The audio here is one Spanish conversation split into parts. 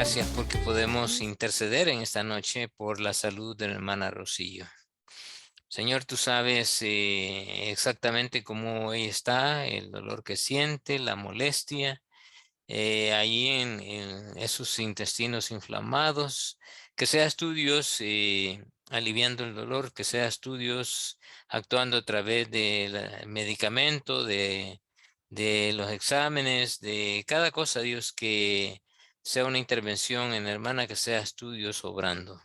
gracias porque podemos interceder en esta noche por la salud de la hermana Rocío. Señor, tú sabes exactamente cómo ella está, el dolor que siente, la molestia, ahí en esos intestinos inflamados. Que seas tú, Dios, aliviando el dolor, que seas tú, Dios, actuando a través del medicamento, de los exámenes, de cada cosa, Dios, que sea una intervención en la hermana, que seas tú, Dios, obrando.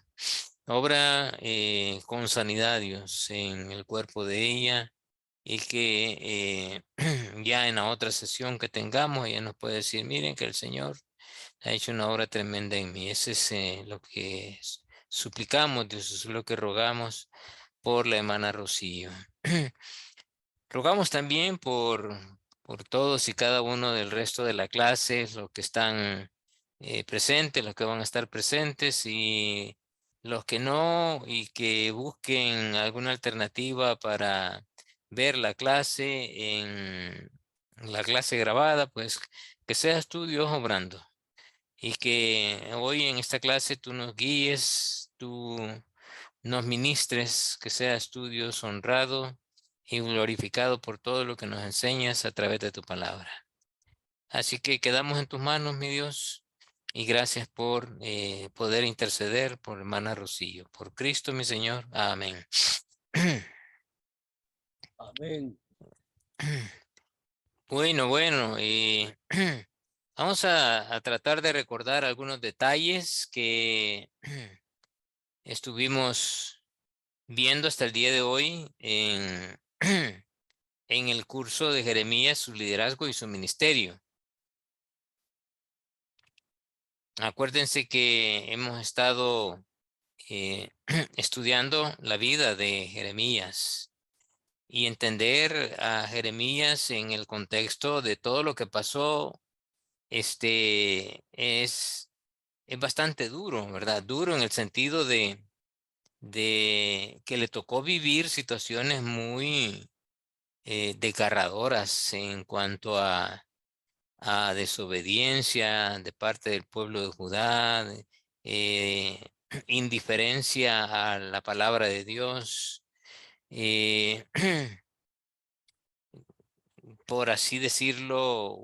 Obra con sanidad, Dios, en el cuerpo de ella y que ya en la otra sesión que tengamos, ella nos puede decir, miren que el Señor ha hecho una obra tremenda en mí. Ese es lo que suplicamos, Dios, es lo que rogamos por la hermana Rocío. Rogamos también por todos y cada uno del resto de la clase, los que están presentes, los que van a estar presentes y los que no, y que busquen alguna alternativa para ver la clase en la clase grabada, pues que seas tú, Dios, obrando. Y que hoy en esta clase tú nos guíes, tú nos ministres, que seas tú, Dios, honrado y glorificado por todo lo que nos enseñas a través de tu palabra. Así que quedamos en tus manos, mi Dios, y gracias por poder interceder por hermana Rocío. Por Cristo, mi Señor. Amén. Amén. Bueno, vamos a tratar de recordar algunos detalles que estuvimos viendo hasta el día de hoy en, en el curso de Jeremías, su liderazgo y su ministerio. Acuérdense que hemos estado estudiando la vida de Jeremías y entender a Jeremías en el contexto de todo lo que pasó, es bastante duro, ¿verdad? Duro en el sentido de que le tocó vivir situaciones muy desgarradoras en cuanto a desobediencia de parte del pueblo de Judá, eh, indiferencia a la palabra de Dios, eh, por así decirlo,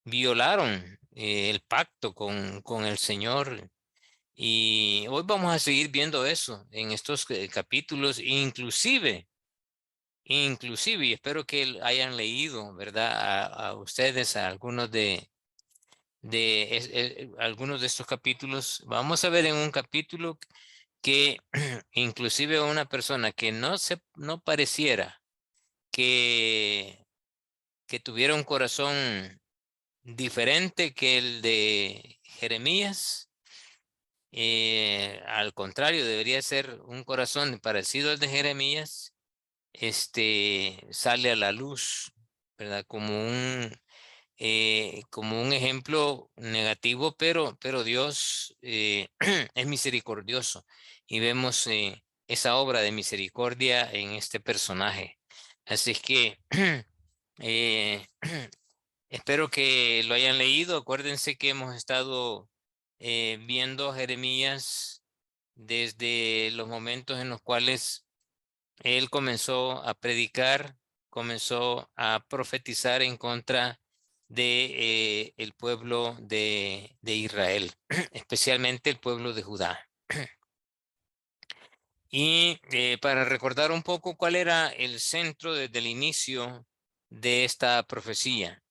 violaron el pacto con el Señor. Y hoy vamos a seguir viendo eso en estos capítulos, inclusive, y espero que hayan leído, ¿verdad? A ustedes, a algunos algunos de estos capítulos. Vamos a ver en un capítulo que inclusive una persona que no pareciera que, que tuviera un corazón diferente que el de Jeremías, al contrario, debería ser un corazón parecido al de Jeremías, sale a la luz, ¿verdad? Como un ejemplo negativo, pero Dios es misericordioso y vemos esa obra de misericordia en este personaje. Así es que eh, espero que lo hayan leído. Acuérdense que hemos estado viendo a Jeremías desde los momentos en los cuales él comenzó a predicar, comenzó a profetizar en contra de el pueblo de Israel, especialmente el pueblo de Judá. Y para recordar un poco cuál era el centro desde el inicio de esta profecía,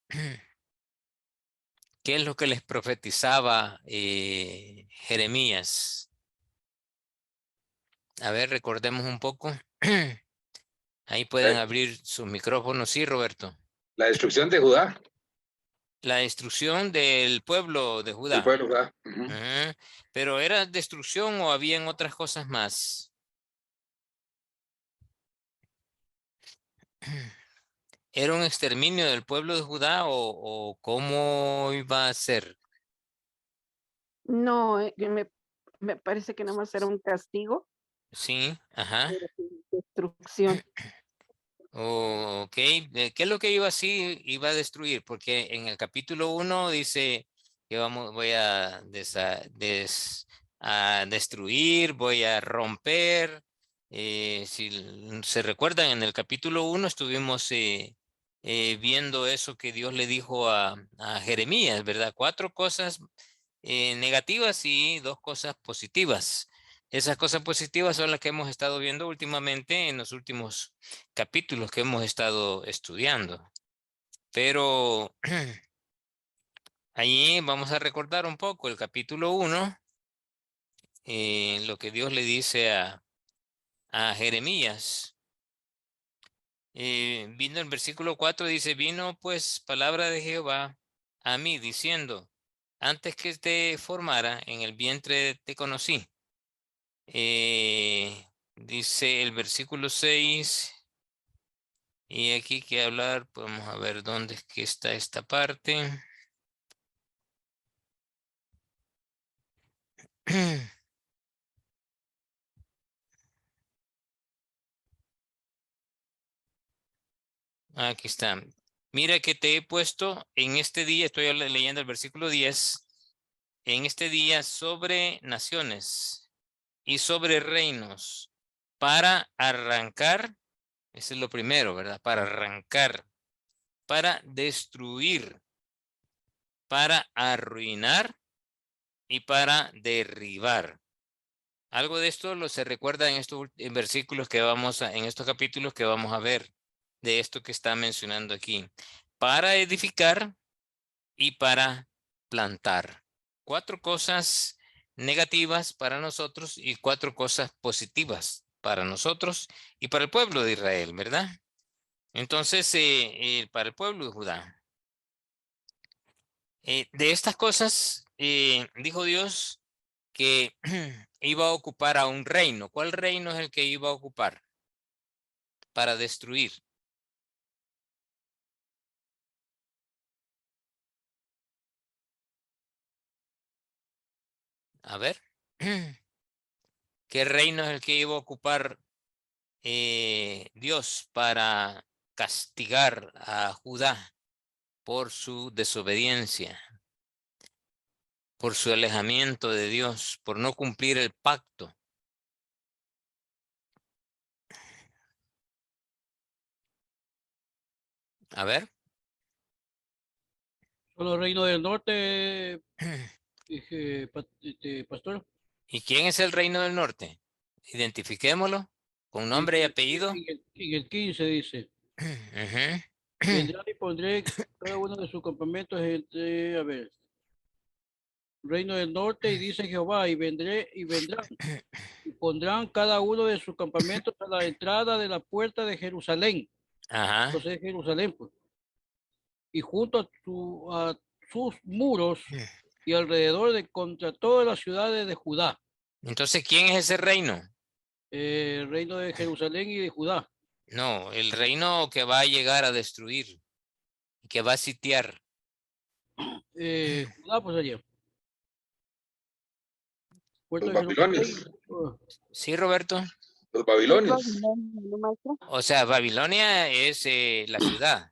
qué es lo que les profetizaba Jeremías. A ver, recordemos un poco. Ahí pueden abrir sus micrófonos, sí, Roberto. La destrucción de Judá. La destrucción del pueblo de El Judá. pueblo de Judá. Ajá. Pero ¿era destrucción o habían otras cosas más? ¿Era un exterminio del pueblo de Judá o cómo iba a ser? No, me parece que nada más era un castigo, Sí, ajá. pero sin destrucción. Ok, ¿qué es lo que iba así? Iba a destruir, porque en el capítulo 1 dice que voy a destruir, voy a romper. Si se recuerdan, en el capítulo 1 estuvimos viendo eso que Dios le dijo a Jeremías, ¿verdad? 4 cosas negativas y 2 cosas positivas. Esas cosas positivas son las que hemos estado viendo últimamente en los últimos capítulos que hemos estado estudiando. Pero allí vamos a recordar un poco el capítulo 1, lo que Dios le dice a Jeremías. Vino el versículo 4, dice, vino pues palabra de Jehová a mí diciendo, antes que te formara en el vientre te conocí. Dice el versículo 6, y aquí que hablar, vamos a ver dónde es que está esta parte. Aquí está. Mira que te he puesto en este día, estoy leyendo el versículo 10, en este día sobre naciones y sobre reinos, para arrancar, ese es lo primero, ¿verdad? Para arrancar, para destruir, para arruinar y para derribar. Algo de esto se recuerda en estos versículos que en estos capítulos que vamos a ver, de esto que está mencionando aquí. Para edificar y para plantar. 4 cosas negativas para nosotros y 4 cosas positivas para nosotros y para el pueblo de Israel, ¿verdad? Entonces, para el pueblo de Judá. De estas cosas, dijo Dios que iba a ocupar a un reino. ¿Cuál reino es el que iba a ocupar para destruir? A ver, ¿qué reino es el que iba a ocupar Dios para castigar a Judá por su desobediencia, por su alejamiento de Dios, por no cumplir el pacto? A ver. Son los reinos del norte, pastor. ¿Y quién es el reino del norte? Identifiquémoslo con nombre y Dice, apellido. en el 15 dice, vendrán y pondré cada uno de sus campamentos entre, a ver, reino del norte, y dice Jehová, y vendrán, y pondrán cada uno de sus campamentos a la entrada de la puerta de Jerusalén. Ajá. Entonces Jerusalén, pues, y junto a sus muros y alrededor de contra todas las ciudades de Judá, Entonces, ¿quién es ese reino? reino de Jerusalén y de Judá. No, el reino que va a llegar a destruir, que va a sitiar. Judá, pues allá, puerto Los de Jerusalén. babilonios, ¿Sí, Roberto? los ¿Qué es babilonios. Babilonia, no, maestro? O sea, Babilonia es la ciudad,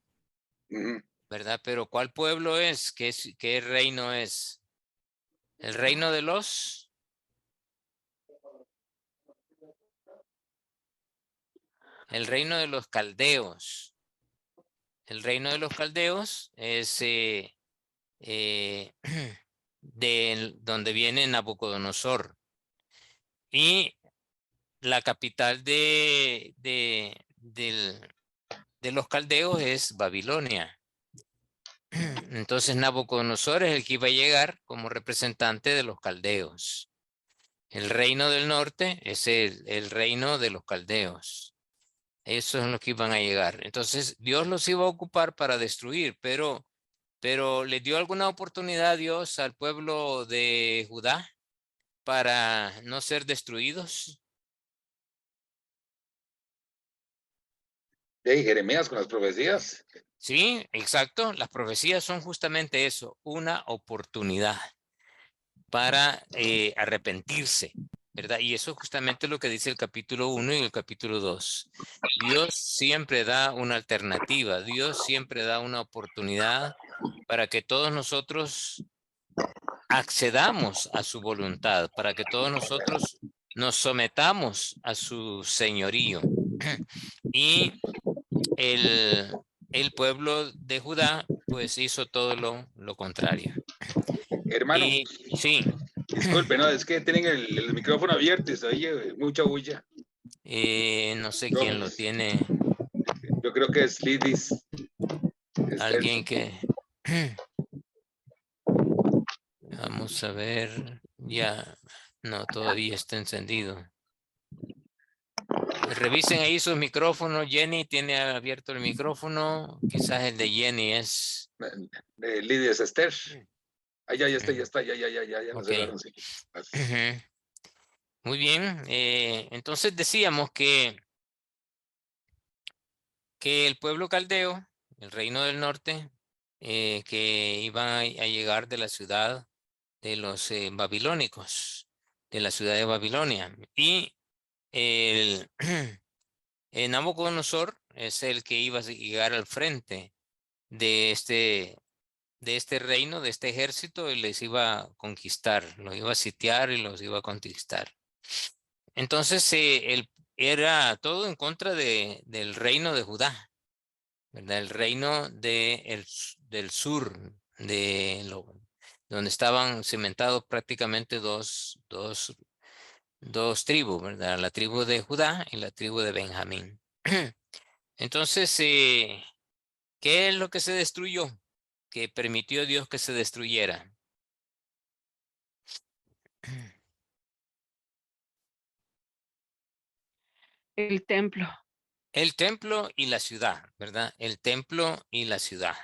Ujú. ¿verdad? Pero ¿cuál pueblo es? ¿Qué reino es? ¿El reino de los? El reino de los caldeos. El reino de los caldeos es eh, de donde viene Nabucodonosor. Y la capital de los caldeos es Babilonia. Entonces Nabucodonosor es el que iba a llegar como representante de los caldeos. El reino del norte es el reino de los caldeos. Esos son los que iban a llegar. Entonces Dios los iba a ocupar para destruir, pero ¿le dio alguna oportunidad a Dios al pueblo de Judá para no ser destruidos? Y ahí Jeremías con las profecías. Sí, exacto. Las profecías son justamente eso, una oportunidad para arrepentirse, ¿verdad? Y eso es justamente lo que dice el capítulo 1 y el capítulo 2. Dios siempre da una alternativa, Dios siempre da una oportunidad para que todos nosotros accedamos a su voluntad, para que todos nosotros nos sometamos a su señorío. Y el pueblo de Judá pues hizo todo lo contrario. Hermano, Y sí, disculpe, no, es que tienen el micrófono abierto y se oye mucha bulla. no sé quién lo tiene, Yo creo que es Lidis. alguien que... Vamos a ver, ya, no, todavía está encendido. Revisen ahí sus micrófonos. Jenny tiene abierto el micrófono. Quizás el de Jenny es... Lidia Esther. Ah, ya está, ya lo Ok. cerraron, sí. Ujú. Muy bien. Entonces decíamos que el pueblo caldeo, el reino del norte, que iba a llegar de la ciudad de los babilónicos, de la ciudad de Babilonia. Y el Nabucodonosor es el que iba a llegar al frente de este reino, de este ejército, y les iba a conquistar, los iba a sitiar y los iba a conquistar. Entonces, era todo en contra del reino de Judá, ¿verdad? El reino del sur, donde estaban cimentados prácticamente dos tribus, ¿verdad? La tribu de Judá y la tribu de Benjamín. Entonces, ¿qué es lo que se destruyó? Que permitió Dios que se destruyera. El templo. El templo y la ciudad, ¿verdad? El templo y la ciudad.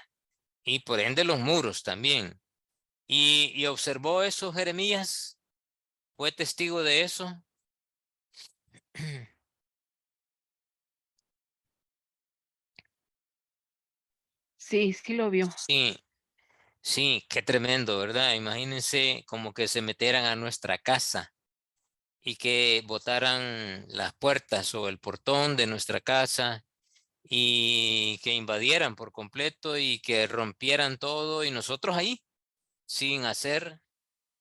Y por ende los muros también. Y observó eso Jeremías. ¿Fue testigo de eso? Sí, sí lo vio. Sí, sí, qué tremendo, ¿verdad? Imagínense como que se metieran a nuestra casa y que botaran las puertas o el portón de nuestra casa y que invadieran por completo y que rompieran todo y nosotros ahí sin hacer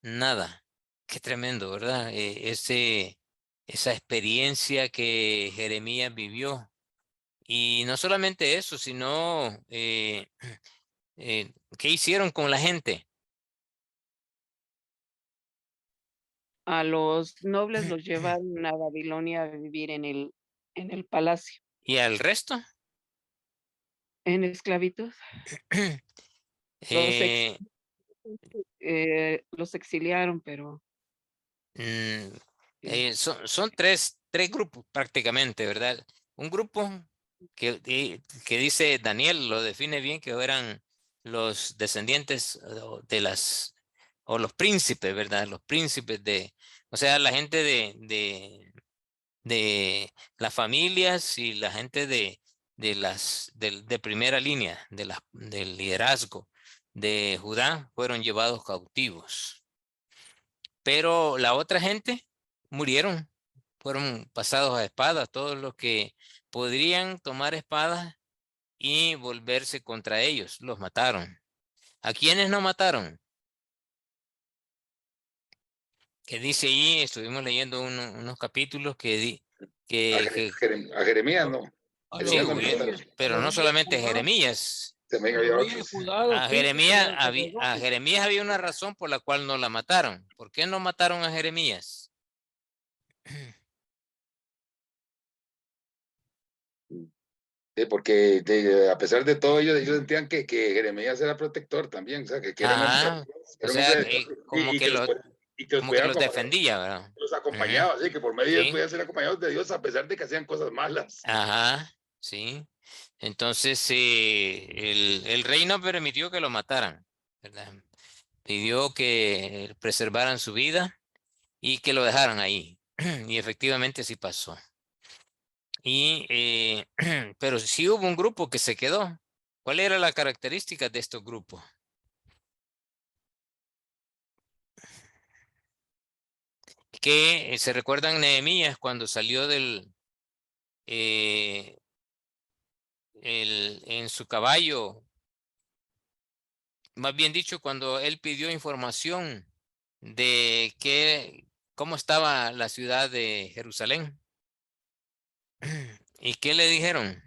nada. Qué tremendo, ¿verdad? Esa experiencia que Jeremías vivió. Y no solamente eso, sino ¿qué hicieron con la gente? A los nobles los llevan a Babilonia a vivir en el palacio, ¿Y al resto? en esclavitud. Los, ex- Eh, los exiliaron, pero mm, sí. son tres grupos prácticamente, ¿verdad? Un grupo que dice Daniel, lo define bien, que eran los descendientes o los príncipes, ¿verdad? Los príncipes o sea, la gente de las familias y la gente de primera línea, del liderazgo de Judá, fueron llevados cautivos. Pero la otra gente murieron, fueron pasados a espada, todos los que podrían tomar espadas y volverse contra ellos, los mataron. ¿A quiénes no mataron? Que dice ahí, estuvimos leyendo unos capítulos A Jeremías, no. A sí, Jeremías no los lo reyes, mataron. a pero los no reyes de solamente Judá, Jeremías. También a había los reyes de otros. Judá, los príncipes y a los A sacerdotes. Jeremías había una razón por la cual no la mataron. ¿Por qué no mataron a Jeremías? Sí, porque a pesar de todo, ellos sentían que Jeremías era protector también, o sea, que era un hombre, Ajá. O era un sea, hombre de Dios como y que los como que cuidaba, los defendía, ¿verdad? los Ujú. acompañaba, así que por medio de ellos Sí. podían ser acompañados de Dios a pesar de que hacían cosas malas. Ajá. Sí. Entonces, el rey no permitió que lo mataran, ¿verdad? Pidió que preservaran su vida y que lo dejaran ahí. Y efectivamente así pasó. Pero sí hubo un grupo que se quedó. ¿Cuál era la característica de estos grupos? Que se recuerdan Nehemías cuando salió eh, en su caballo, más bien dicho, cuando él pidió información de cómo estaba la ciudad de Jerusalén. ¿Y qué le dijeron?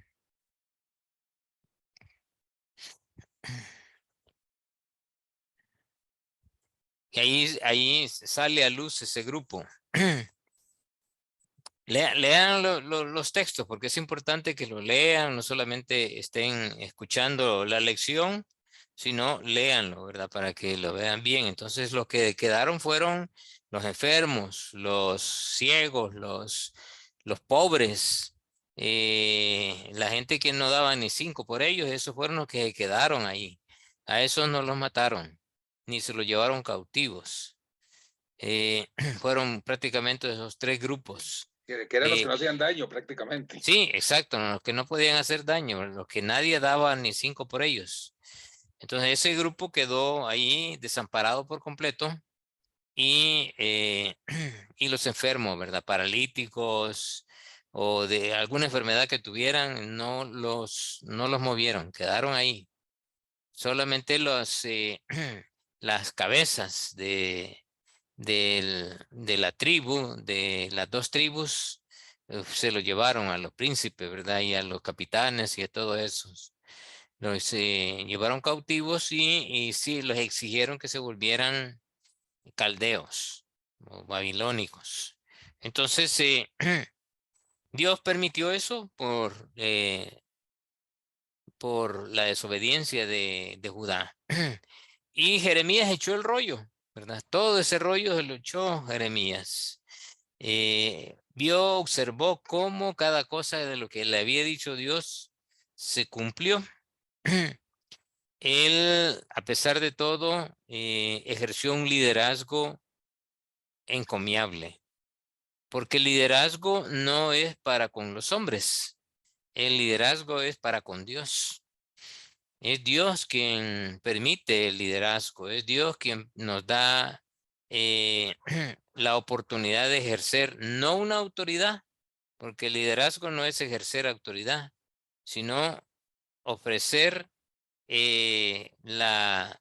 Y ahí sale a luz ese grupo. Lean los textos, porque es importante que lo lean, no solamente estén escuchando la lección, sino léanlo, ¿verdad? Para que lo vean bien. Entonces, los que quedaron fueron los enfermos, los ciegos, los pobres, la gente que no daba ni 5 por ellos, esos fueron los que quedaron ahí. A esos no los mataron, ni se los llevaron cautivos. Fueron prácticamente esos 3 grupos. Que eran los que no hacían daño prácticamente. Sí, exacto, los que no podían hacer daño, los que nadie daba ni 5 por ellos. Entonces ese grupo quedó ahí desamparado por completo y, y los enfermos, ¿verdad? Paralíticos o de alguna enfermedad que tuvieran, no los movieron, quedaron ahí. Solamente las cabezas de la tribu, de las 2 tribus, se lo llevaron a los príncipes, ¿verdad? Y a los capitanes y a todos esos. Los llevaron cautivos y sí, los exigieron que se volvieran caldeos o babilónicos. Entonces, Dios permitió eso por la desobediencia de Judá. Y Jeremías echó el rollo, ¿verdad? Todo ese rollo se lo echó Jeremías. Vio, observó cómo cada cosa de lo que le había dicho Dios se cumplió. Él, a pesar de todo, ejerció un liderazgo encomiable, porque el liderazgo no es para con los hombres, el liderazgo es para con Dios. Es Dios quien permite el liderazgo, es Dios quien nos da la oportunidad de ejercer no una autoridad, porque el liderazgo no es ejercer autoridad, sino ofrecer las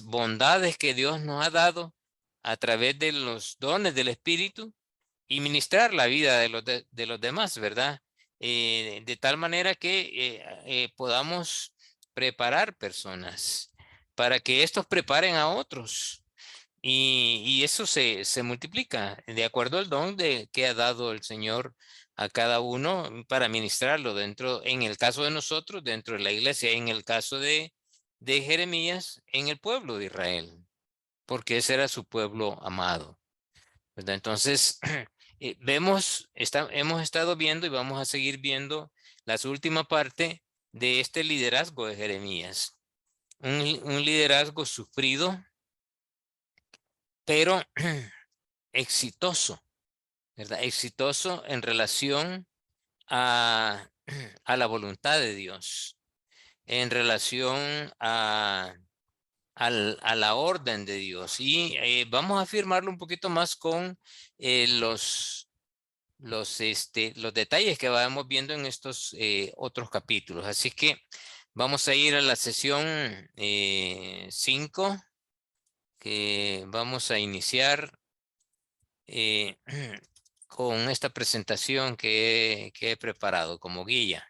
bondades que Dios nos ha dado a través de los dones del Espíritu y ministrar la vida de los demás, ¿verdad? De tal manera que podamos preparar personas para que estos preparen a otros. Y eso se multiplica de acuerdo al don que ha dado el Señor a cada uno para ministrarlo en el caso de nosotros, dentro de la iglesia, en el caso de Jeremías, en el pueblo de Israel, porque ese era su pueblo amado, ¿verdad? Entonces, hemos estado viendo y vamos a seguir viendo la última parte de este liderazgo de Jeremías. Un liderazgo sufrido, pero exitoso, ¿verdad? Exitoso en relación a, a la voluntad de Dios, en relación a la orden de Dios. Y vamos a afirmarlo un poquito más con los detalles que vamos viendo en estos otros capítulos. Así que vamos a ir a la sesión 5, que vamos a iniciar con esta presentación que he preparado como guía.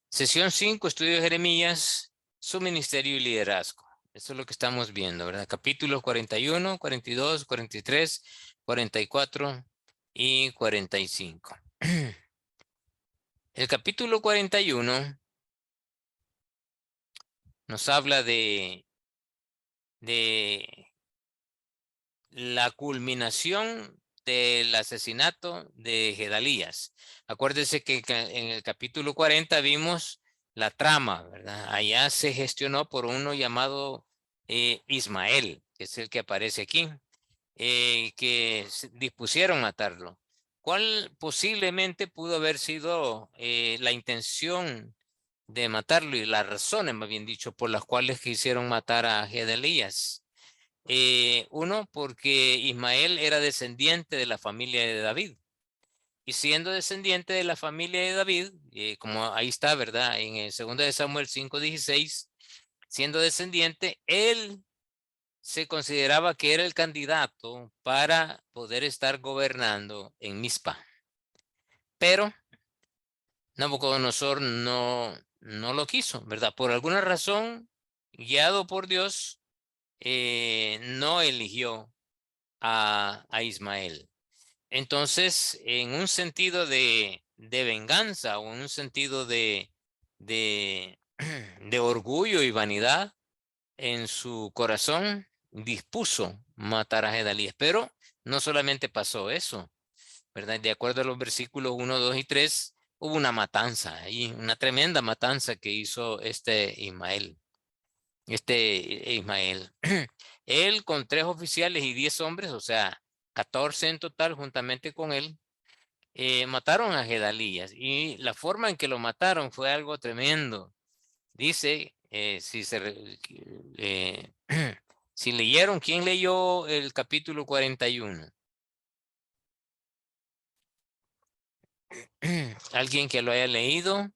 Sesión 5, estudio de Jeremías, su ministerio y liderazgo. Eso es lo que estamos viendo, ¿verdad? Capítulos 41, 42, 43, 44 y 45. El capítulo 41 nos habla de la culminación del asesinato de Gedalías. Acuérdense que en el capítulo 40 vimos la trama, ¿verdad? Allá se gestionó por uno llamado Ismael, que es el que aparece aquí, que dispusieron matarlo. ¿Cuál posiblemente pudo haber sido la intención de matarlo y las razones, más bien dicho, por las cuales quisieron matar a Gedalías? Uno, porque Ismael era descendiente de la familia de David. Y siendo descendiente de la familia de David, como ahí está, ¿verdad? En el 2 de Samuel 5:16, siendo descendiente, él se consideraba que era el candidato para poder estar gobernando en Mizpa. Pero Nabucodonosor no lo quiso, ¿verdad? Por alguna razón, guiado por Dios, no eligió a Ismael. Entonces, en un sentido de venganza o en un sentido de, de orgullo y vanidad, en su corazón dispuso matar a Gedalías. Pero no solamente pasó eso, ¿verdad? De acuerdo a los versículos 1, 2 y 3, hubo una matanza ahí, una tremenda matanza que hizo este Ismael. Él con 3 oficiales y 10 hombres, o sea, 14 en total juntamente con él, mataron a Gedalías. Y la forma en que lo mataron fue algo tremendo. Dice, si leyeron, ¿quién leyó el capítulo 41? ¿Alguien que lo haya leído?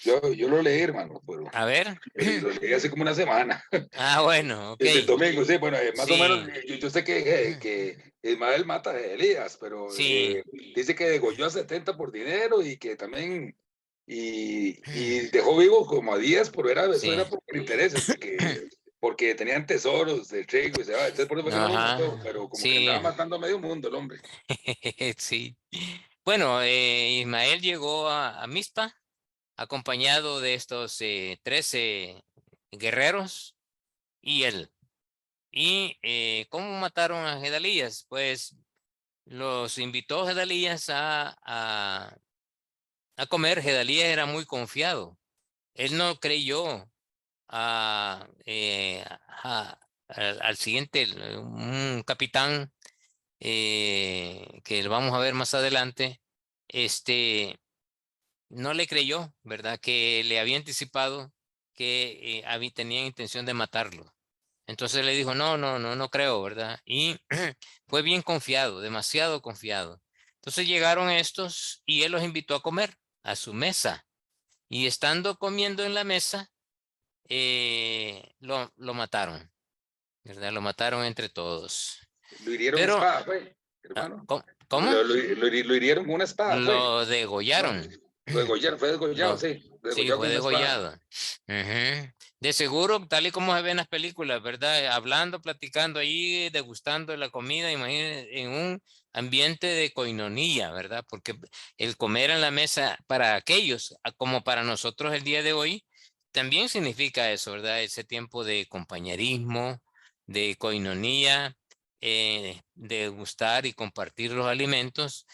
Yo lo leí, hermano, pero A ver. lo leí hace como una semana. Ah, bueno, ok. Desde el domingo, sí, bueno, más o menos, Sí, yo sé que Ismael mata a Elías, pero sí. dice que degolló a 70 por dinero y que también, y dejó vivo como a 10, pero eso era Sí. por intereses, porque tenían tesoros de trigo y se va, entonces por eso fue que no los mató, Ajá. pero como que andaba Sí. matando a medio mundo el hombre. Sí. Bueno, Ismael llegó a Mizpa acompañado de estos 13 guerreros y él. ¿Y cómo mataron a Gedalías? Pues los invitó Gedalías a comer. Gedalías era muy confiado. Él no creyó al siguiente, un capitán que lo vamos a ver más adelante, no le creyó, ¿verdad? Que le había anticipado que tenía intención de matarlo. Entonces le dijo, no creo, ¿verdad? Y fue bien confiado, demasiado confiado. Entonces llegaron estos y él los invitó a comer a su mesa. Y estando comiendo en la mesa, lo mataron, ¿verdad? Lo mataron entre todos. Lo hirieron a Pero, espada, fue, hermano. ¿cómo? Lo hirieron con una espada, fue. Lo No, degollaron. lo degollaron, fue degollado, Lo, sí, sí, degollado fue con una espada. degollado. Ujú. De seguro, tal y como se ve en las películas, ¿verdad? Hablando, platicando ahí, degustando la comida, imagínense, en un ambiente de coinonía, ¿verdad? Porque el comer en la mesa para aquellos, como para nosotros el día de hoy, también significa eso, ¿verdad? Ese tiempo de compañerismo, de coinonía, de gustar y compartir los alimentos,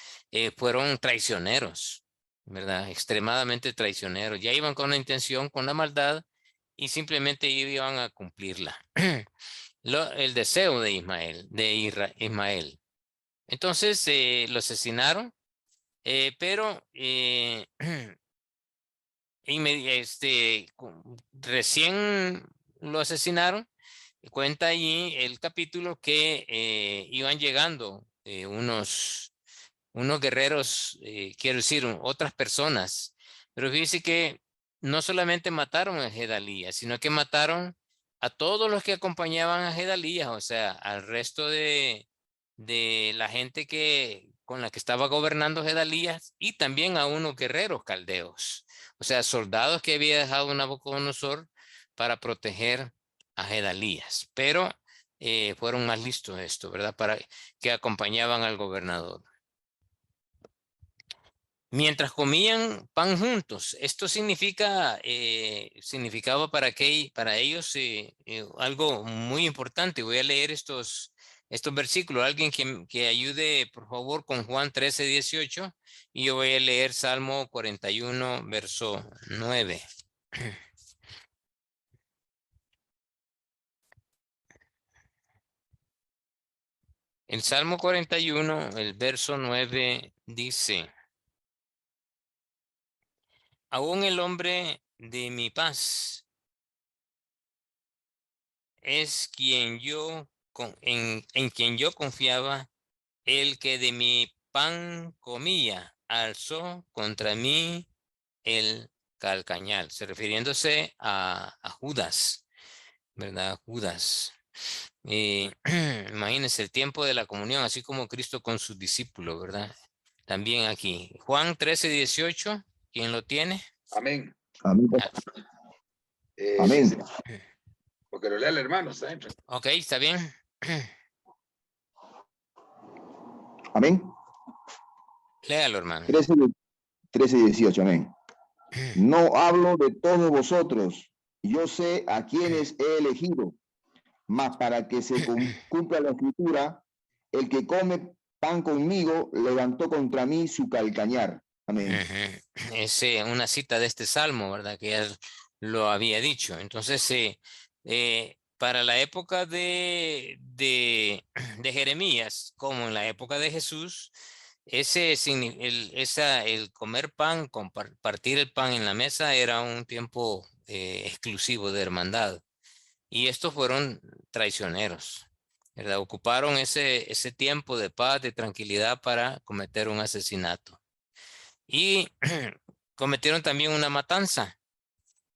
fueron traicioneros, ¿verdad? Extremadamente traicioneros. Ya iban con la intención, con la maldad, y simplemente iban a cumplirla. El deseo de Ismael. Entonces lo asesinaron, pero recién lo asesinaron. Cuenta allí el capítulo que iban llegando unos guerreros, quiero decir, otras personas. Pero fíjese que no solamente mataron a Gedalías, sino que mataron a todos los que acompañaban a Gedalías, o sea, al resto de la gente con la que estaba gobernando Gedalías y también a unos guerreros caldeos, o sea, soldados que había dejado Nabucodonosor para proteger a Gedalías. Pero fueron más listos esto, ¿verdad? Para que acompañaban al gobernador. Mientras comían pan juntos, esto significaba para ellos algo muy importante. Voy a leer estos versículos. Alguien que ayude, por favor, con Juan 13:18, y yo voy a leer Salmo 41, verso 9. El Salmo 41, el verso 9 dice: aún el hombre de mi paz es en quien yo confiaba, el que de mi pan comía, alzó contra mí el calcañar, refiriéndose a Judas, ¿verdad? Judas. Imagínense el tiempo de la comunión, así como Cristo con sus discípulos, ¿verdad? También aquí. Juan 13:18, ¿quién lo tiene? Amén. Amén. Ah, Amén. Sí, porque lo lea el hermano, está dentro. ok, está bien. Amén. Léalo, hermano. 13 y 18. Amén. No hablo de todos vosotros. Yo sé a quienes he elegido, mas para que se cumpla la escritura, el que come pan conmigo levantó contra mí su calcañar. Amén. Es una cita de este salmo, ¿verdad? Que ya lo había dicho. Entonces, para la época de Jeremías, como en la época de Jesús, el comer pan, compartir el pan en la mesa era un tiempo exclusivo de hermandad. Y estos fueron traicioneros, ¿verdad? Ocuparon ese tiempo de paz, de tranquilidad para cometer un asesinato. Y cometieron también una matanza.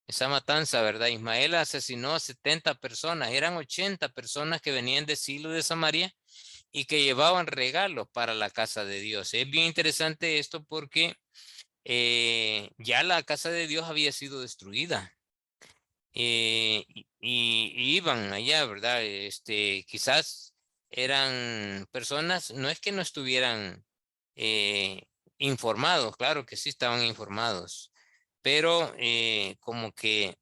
Esa matanza, ¿verdad? Ismael asesinó a 70 personas. Eran 80 personas que venían de Silo de Samaria y que llevaban regalos para la casa de Dios. Es bien interesante esto porque ya la casa de Dios había sido destruida. Y iban allá, ¿verdad? Quizás eran personas, no es que no estuvieran eh, informados, claro que sí estaban informados, pero como que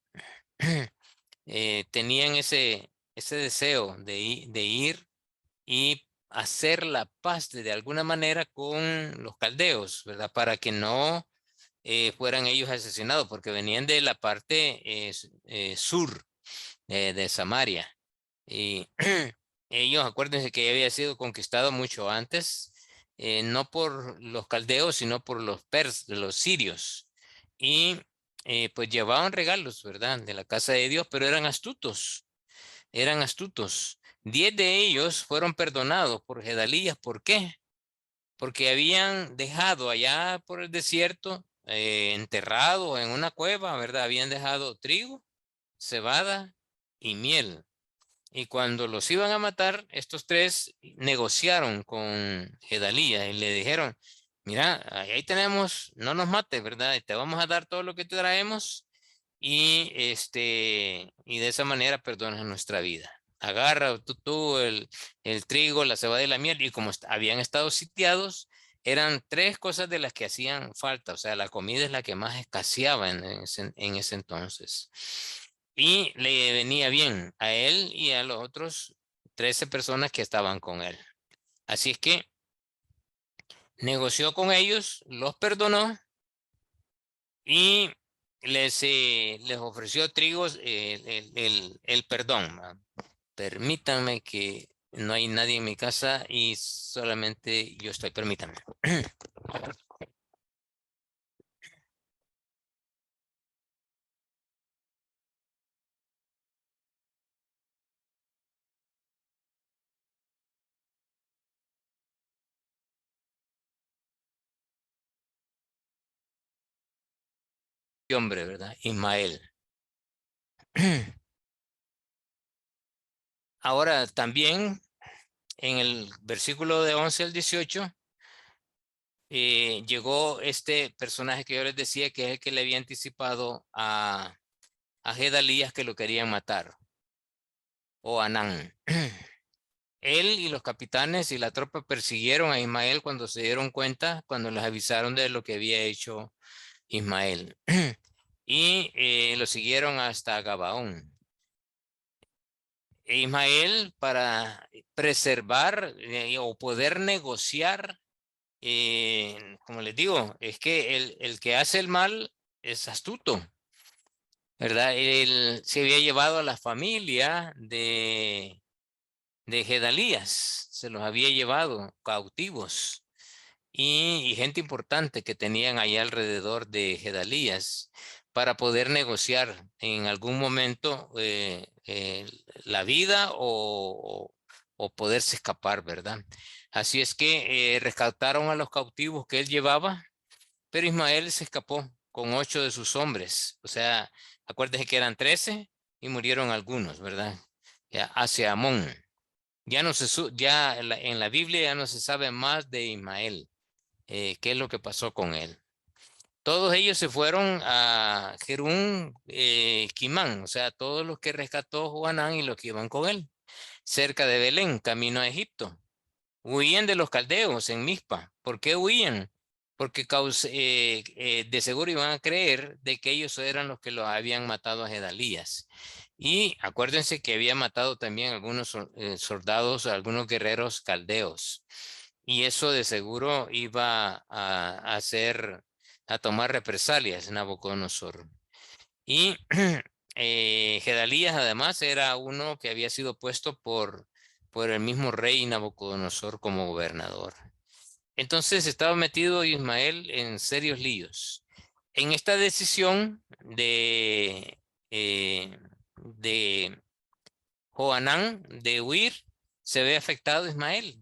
tenían ese deseo de ir y hacer la paz de alguna manera con los caldeos, ¿verdad? Para que no fueran ellos asesinados, porque venían de la parte sur de Samaria. Y ellos, acuérdense que había sido conquistado mucho antes, no por los caldeos, sino por los sirios. Y pues llevaban regalos, ¿verdad? De la casa de Dios, pero eran astutos, eran astutos. 10 de ellos fueron perdonados por Gedalías. ¿Por qué? Porque habían dejado allá por el desierto, enterrado en una cueva, ¿verdad? Habían dejado trigo, cebada y miel. Y cuando los iban a matar, estos tres negociaron con Gedalías y le dijeron, mira, ahí tenemos, no nos mates, ¿verdad? Te vamos a dar todo lo que te traemos y de esa manera perdonas nuestra vida. Agarra tú el trigo, la cebada y la miel, y como habían estado sitiados, eran tres cosas de las que hacían falta, o sea, la comida es la que más escaseaba en ese entonces. Y le venía bien a él y a los otros 13 personas que estaban con él. Así es que negoció con ellos, los perdonó y les ofreció trigos el perdón. Permítanme que no hay nadie en mi casa y solamente yo estoy, permítanme. Hombre, ¿verdad? Ismael. Ahora también en el versículo de 11 al 18 llegó este personaje que yo les decía que es el que le había anticipado a Gedalías que lo querían matar, o Anán. Él y los capitanes y la tropa persiguieron a Ismael cuando se dieron cuenta, cuando les avisaron de lo que había hecho Ismael. Y lo siguieron hasta Gabaón. Ismael, para preservar o poder negociar, como les digo, es que el que hace el mal es astuto, ¿verdad? Él se había llevado a la familia de Gedalías, se los había llevado cautivos y gente importante que tenían ahí alrededor de Gedalías para poder negociar en algún momento la vida o poderse escapar, ¿verdad? Así es que rescataron a los cautivos que él llevaba, pero Ismael se escapó con 8 de sus hombres. O sea, acuérdense que eran 13 y murieron algunos, ¿verdad? Ya, hacia Amón. Ya no se ya en la Biblia ya no se sabe más de Ismael. ¿Qué es lo que pasó con él? Todos ellos se fueron a Jerún, Quimán, o sea, todos los que rescató Johanán y los que iban con él, cerca de Belén, camino a Egipto. Huían de los caldeos en Mizpa. ¿Por qué huían? Porque de seguro iban a creer de que ellos eran los que los habían matado a Gedalías. Y acuérdense que había matado también algunos soldados, algunos guerreros caldeos. Y eso de seguro iba a tomar represalias Nabucodonosor. Y Gedalías además era uno que había sido puesto por el mismo rey Nabucodonosor como gobernador. Entonces estaba metido Ismael en serios líos. En esta decisión de Johanán de huir, se ve afectado Ismael.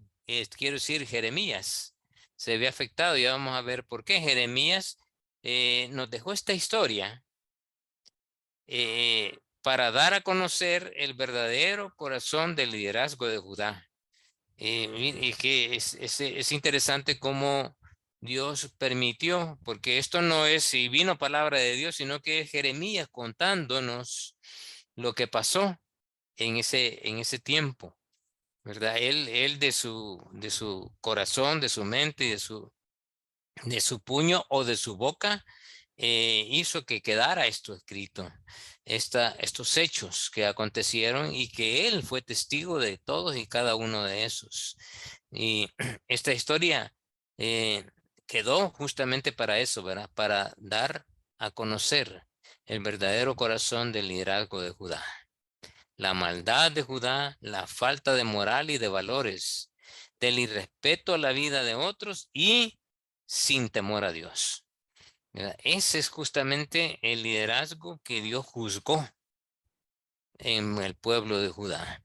Quiero decir, Jeremías se ve afectado. Ya vamos a ver por qué. Jeremías nos dejó esta historia para dar a conocer el verdadero corazón del liderazgo de Judá. Y que es interesante cómo Dios permitió, porque esto no es si vino palabra de Dios, sino que es Jeremías contándonos lo que pasó en ese tiempo, ¿verdad? Él de su corazón, de su mente, de su puño o de su boca, hizo que quedara esto escrito, estos hechos que acontecieron y que él fue testigo de todos y cada uno de esos. Y esta historia quedó justamente para eso, ¿verdad? Para dar a conocer el verdadero corazón del liderazgo de Judá. La maldad de Judá, la falta de moral y de valores, del irrespeto a la vida de otros y sin temor a Dios. ¿Verdad? Ese es justamente el liderazgo que Dios juzgó en el pueblo de Judá.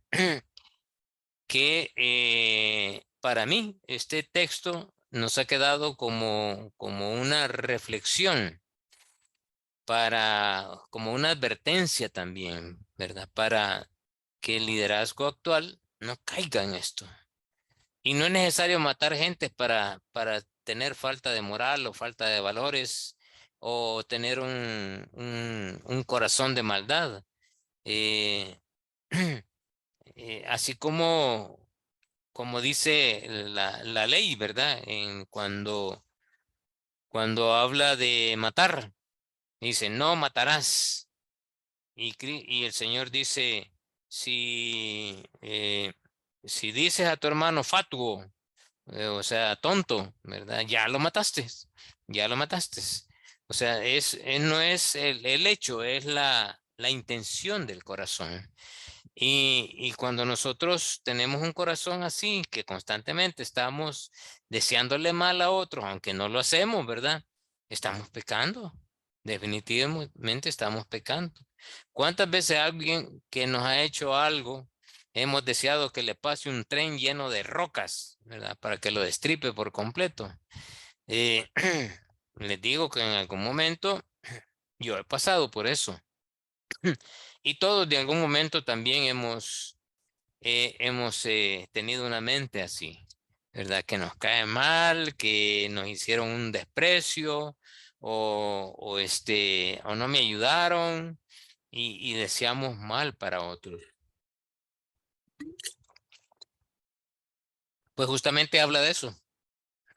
Que para mí este texto nos ha quedado como una reflexión, como una advertencia también, ¿verdad? Para que el liderazgo actual no caiga en esto. Y no es necesario matar gente para tener falta de moral o falta de valores o tener un corazón de maldad. Así como dice la ley, ¿verdad? Cuando habla de matar, dice, no matarás. Y el Señor dice, si dices a tu hermano fatuo, o sea, tonto, ¿verdad? Ya lo mataste, ya lo mataste. O sea, no es el hecho, es la intención del corazón. Y cuando nosotros tenemos un corazón así, que constantemente estamos deseándole mal a otros, aunque no lo hacemos, ¿verdad? Estamos pecando. Definitivamente estamos pecando. ¿Cuántas veces alguien que nos ha hecho algo, hemos deseado que le pase un tren lleno de rocas, ¿verdad? Para que lo destripe por completo? Les digo que en algún momento yo he pasado por eso. Y todos de algún momento también hemos tenido una mente así, ¿verdad? Que nos cae mal, que nos hicieron un desprecio o no me ayudaron y deseamos mal para otros. Pues justamente habla de eso,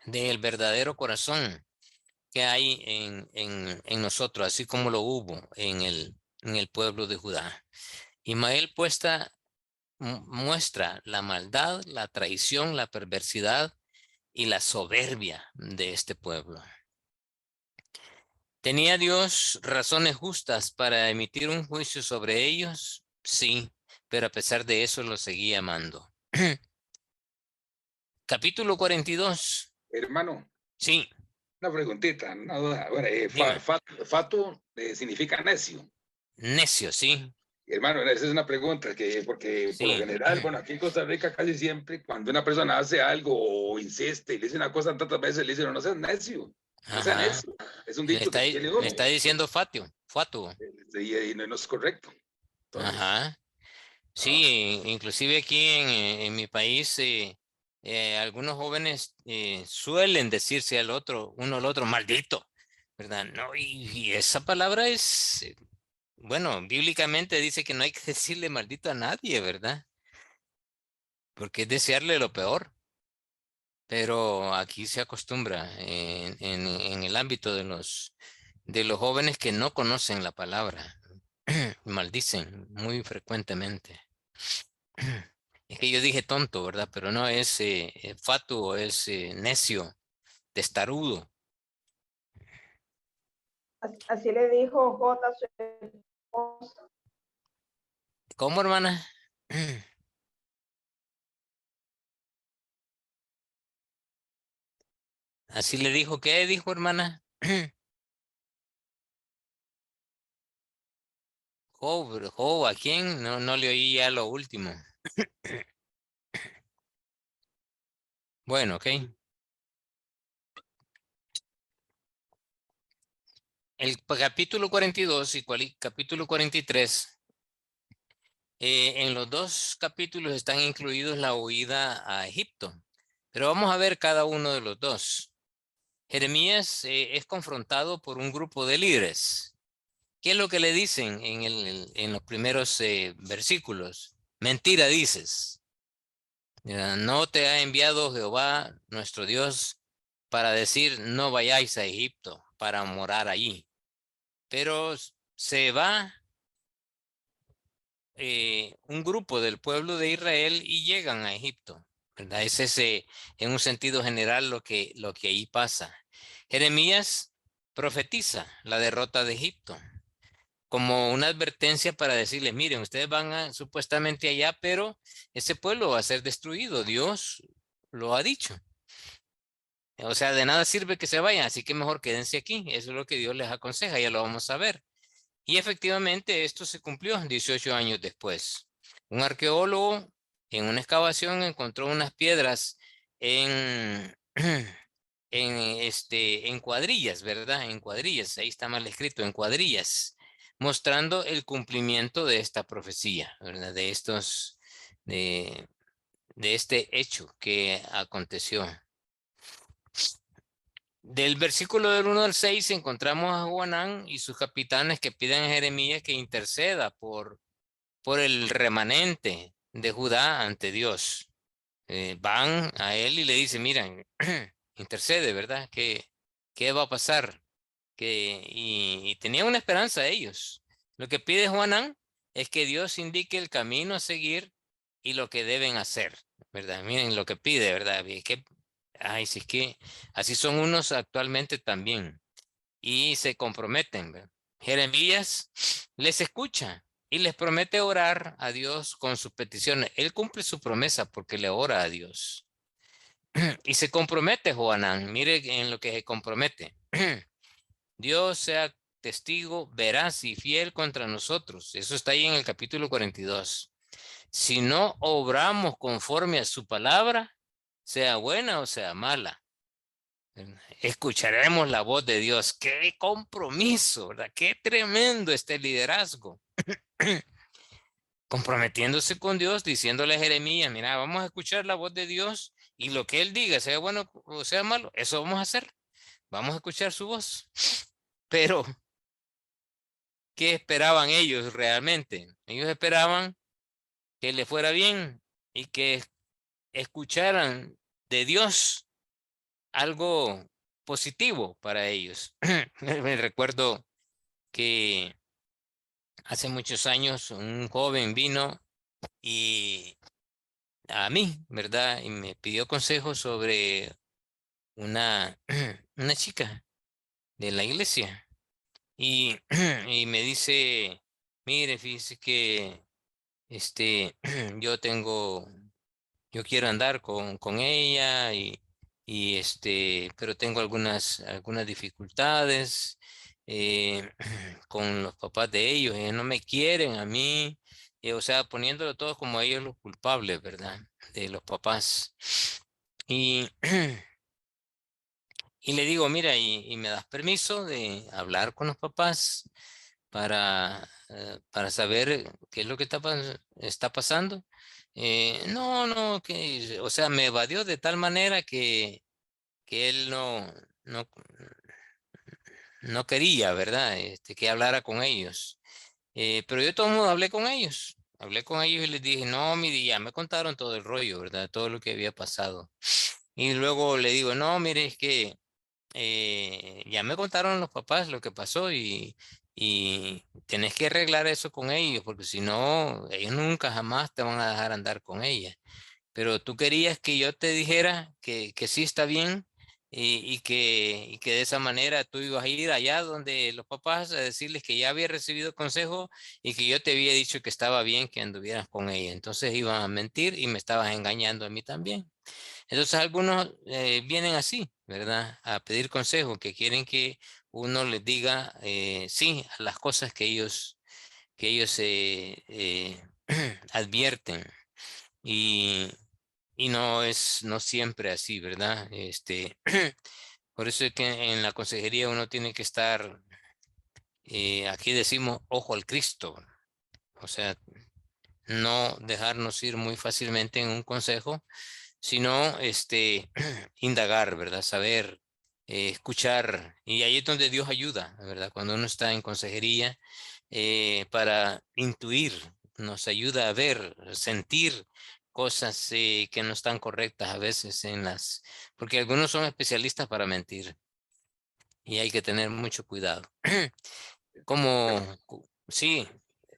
del verdadero corazón que hay en nosotros, así como lo hubo en el pueblo de Judá. Ismael muestra la maldad, la traición, la perversidad y la soberbia de este pueblo. ¿Tenía Dios razones justas para emitir un juicio sobre ellos? Sí, pero a pesar de eso los seguía amando. Capítulo 42. Hermano, Sí, una preguntita, una duda. Bueno, dime. fatu significa necio. Necio, sí. Hermano, esa es una pregunta porque por lo Sí. general, bueno, aquí en Costa Rica casi siempre cuando una persona hace algo o insiste y le dice una cosa tantas veces, le dicen, no seas necio. No sean Ajá. eso. Es un Me dicho está, que tiene me está diciendo fatuo. y no es correcto. Entonces, Ajá. Sí, inclusive aquí en mi país, algunos jóvenes suelen decirse al otro, uno al otro, maldito, ¿verdad? No, y esa palabra es, bueno, bíblicamente dice que no hay que decirle maldito a nadie, ¿verdad? Porque es desearle lo peor. Pero aquí se acostumbra en el ámbito de los jóvenes que no conocen la palabra, maldicen muy frecuentemente. Es que yo dije tonto, ¿verdad? Pero no es fatuo, es necio, testarudo. Así le dijo J a su esposa. ¿Cómo, hermana? Así le dijo, ¿qué dijo, hermana? ¿A quién? No, no le oí ya lo último. Bueno, ok. El capítulo 42 y capítulo 43, en los dos capítulos están incluidos la huida a Egipto. Pero vamos a ver cada uno de los dos. Jeremías es confrontado por un grupo de líderes. ¿Qué es lo que le dicen en los primeros versículos? Mentira dices. No te ha enviado Jehová nuestro Dios para decir no vayáis a Egipto para morar allí. Pero se va un grupo del pueblo de Israel y llegan a Egipto, ¿verdad? Es ese, en un sentido general, lo que ahí pasa. Jeremías profetiza la derrota de Egipto como una advertencia para decirles, miren, ustedes van supuestamente allá, pero ese pueblo va a ser destruido. Dios lo ha dicho. O sea, de nada sirve que se vayan, así que mejor quédense aquí. Eso es lo que Dios les aconseja, ya lo vamos a ver. Y efectivamente esto se cumplió 18 años después. Un arqueólogo en una excavación encontró unas piedras en, en cuadrillas, ¿verdad? En cuadrillas, ahí está mal escrito, en cuadrillas, mostrando el cumplimiento de esta profecía, ¿verdad? De, de este hecho que aconteció. Del versículo del 1 al 6 encontramos a Joanán y sus capitanes que piden a Jeremías que interceda por el remanente de Judá ante Dios. Van a él y le dicen, miren, intercede, ¿verdad? ¿Qué va a pasar? Y tenían una esperanza ellos. Lo que pide Joanán es que Dios indique el camino a seguir y lo que deben hacer, ¿verdad? Miren lo que pide, ¿verdad? Ay, si es que así son unos actualmente también y se comprometen, ¿verdad? Jeremías les escucha y les promete orar a Dios con sus peticiones. Él cumple su promesa porque le ora a Dios. Y se compromete Joanán, mire en lo que se compromete. Dios sea testigo veraz y fiel contra nosotros. Eso está ahí en el capítulo 42. Si no obramos conforme a su palabra, sea buena o sea mala, escucharemos la voz de Dios. Qué compromiso, ¿verdad? Qué tremendo este liderazgo. Comprometiéndose con Dios, diciéndole a Jeremías, mira, vamos a escuchar la voz de Dios y lo que él diga, sea bueno o sea malo, eso vamos a hacer. Vamos a escuchar su voz. Pero, ¿qué esperaban ellos realmente? Ellos esperaban que le fuera bien y que escucharan de Dios algo positivo para ellos. Me recuerdo que hace muchos años un joven vino y a mí, ¿verdad? Y me pidió consejos sobre una, una chica de la iglesia. Y, y me dice, mire, fíjese que yo yo quiero andar con ella pero tengo algunas dificultades con los papás de ellos, ellos no me quieren a mí, o sea, poniéndolo todo como ellos los culpables, ¿verdad? De los papás. Y Y le digo, mira, y me das permiso de hablar con los papás para saber qué es lo que está pasando. No, no, que, o sea, me evadió de tal manera que él no, no quería, ¿verdad? Que hablara con ellos. Pero yo de todos modos hablé con ellos. Hablé con ellos y les dije, no, mire, ya me contaron todo el rollo, ¿verdad? Todo lo que había pasado. Y luego le digo, no, mire, es que ya me contaron los papás lo que pasó y tenés que arreglar eso con ellos, porque si no, ellos nunca jamás te van a dejar andar con ella. Pero tú querías que yo te dijera que sí está bien y que de esa manera tú ibas a ir allá donde los papás a decirles que ya había recibido consejo y que yo te había dicho que estaba bien que anduvieras con ella. Entonces iban a mentir y me estabas engañando a mí también. Entonces algunos vienen así, ¿verdad? A pedir consejo, que quieren que uno les diga sí a las cosas que ellos advierten. Y, y no siempre así, ¿verdad? Por eso es que en la consejería uno tiene que estar, aquí decimos, ojo al Cristo. O sea, no dejarnos ir muy fácilmente en un consejo, sino indagar, ¿verdad? Saber, escuchar. Y ahí es donde Dios ayuda, ¿verdad? Cuando uno está en consejería, para intuir, nos ayuda a ver, sentir cosas que no están correctas a veces porque algunos son especialistas para mentir y hay que tener mucho cuidado. Como, sí,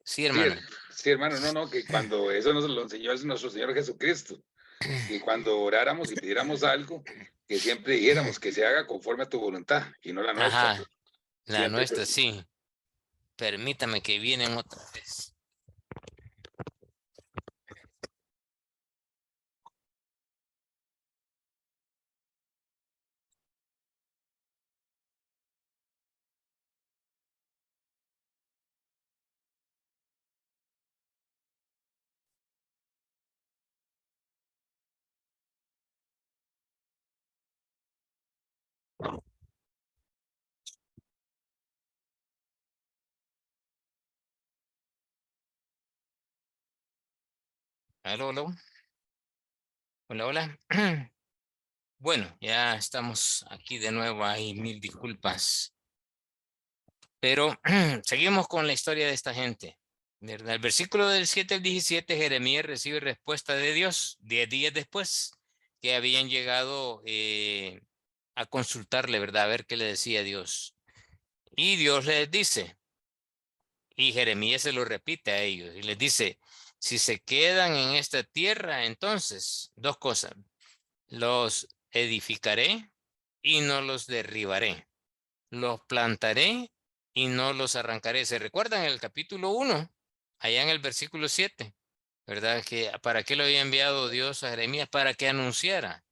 sí, Sí, hermano. sí, hermano, no, no, que cuando eso nos lo enseñó nuestro Señor Jesucristo, que cuando oráramos y pidiéramos algo, que siempre dijéramos que se haga conforme a tu voluntad y no la nuestra. Ajá, la Siempre, nuestra, sí. Permítame que vienen otra vez. Aló, aló. Hola, hola. Bueno, ya estamos aquí de nuevo. Hay mil disculpas. Pero seguimos con la historia de esta gente. ¿Verdad? El versículo del 7 al 17, Jeremías recibe respuesta de Dios 10 días después que habían llegado a consultarle, ¿verdad? A ver qué le decía Dios. Y Dios les dice, y Jeremías se lo repite a ellos, y les dice, si se quedan en esta tierra, entonces, dos cosas, los edificaré y no los derribaré. Los plantaré y no los arrancaré. ¿Se recuerdan el capítulo 1? Allá en el versículo 7, ¿verdad? Que para qué lo había enviado Dios a Jeremías, para que anunciara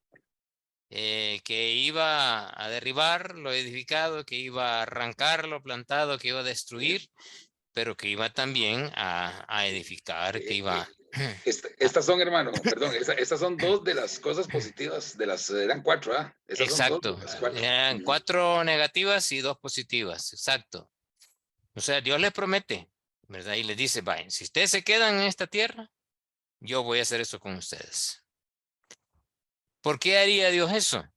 que iba a derribar lo edificado, que iba a arrancar lo plantado, que iba a destruir, pero que iba también a edificar, que iba Estas son, hermano, perdón, estas son dos de las cosas positivas, eran cuatro, ¿ah? Esas son dos de exacto. las cuatro. Eran 4 negativas y 2 positivas, exacto. O sea, Dios les promete, ¿verdad? Y les dice, vayan, si ustedes se quedan en esta tierra, yo voy a hacer eso con ustedes. ¿Por qué haría Dios eso?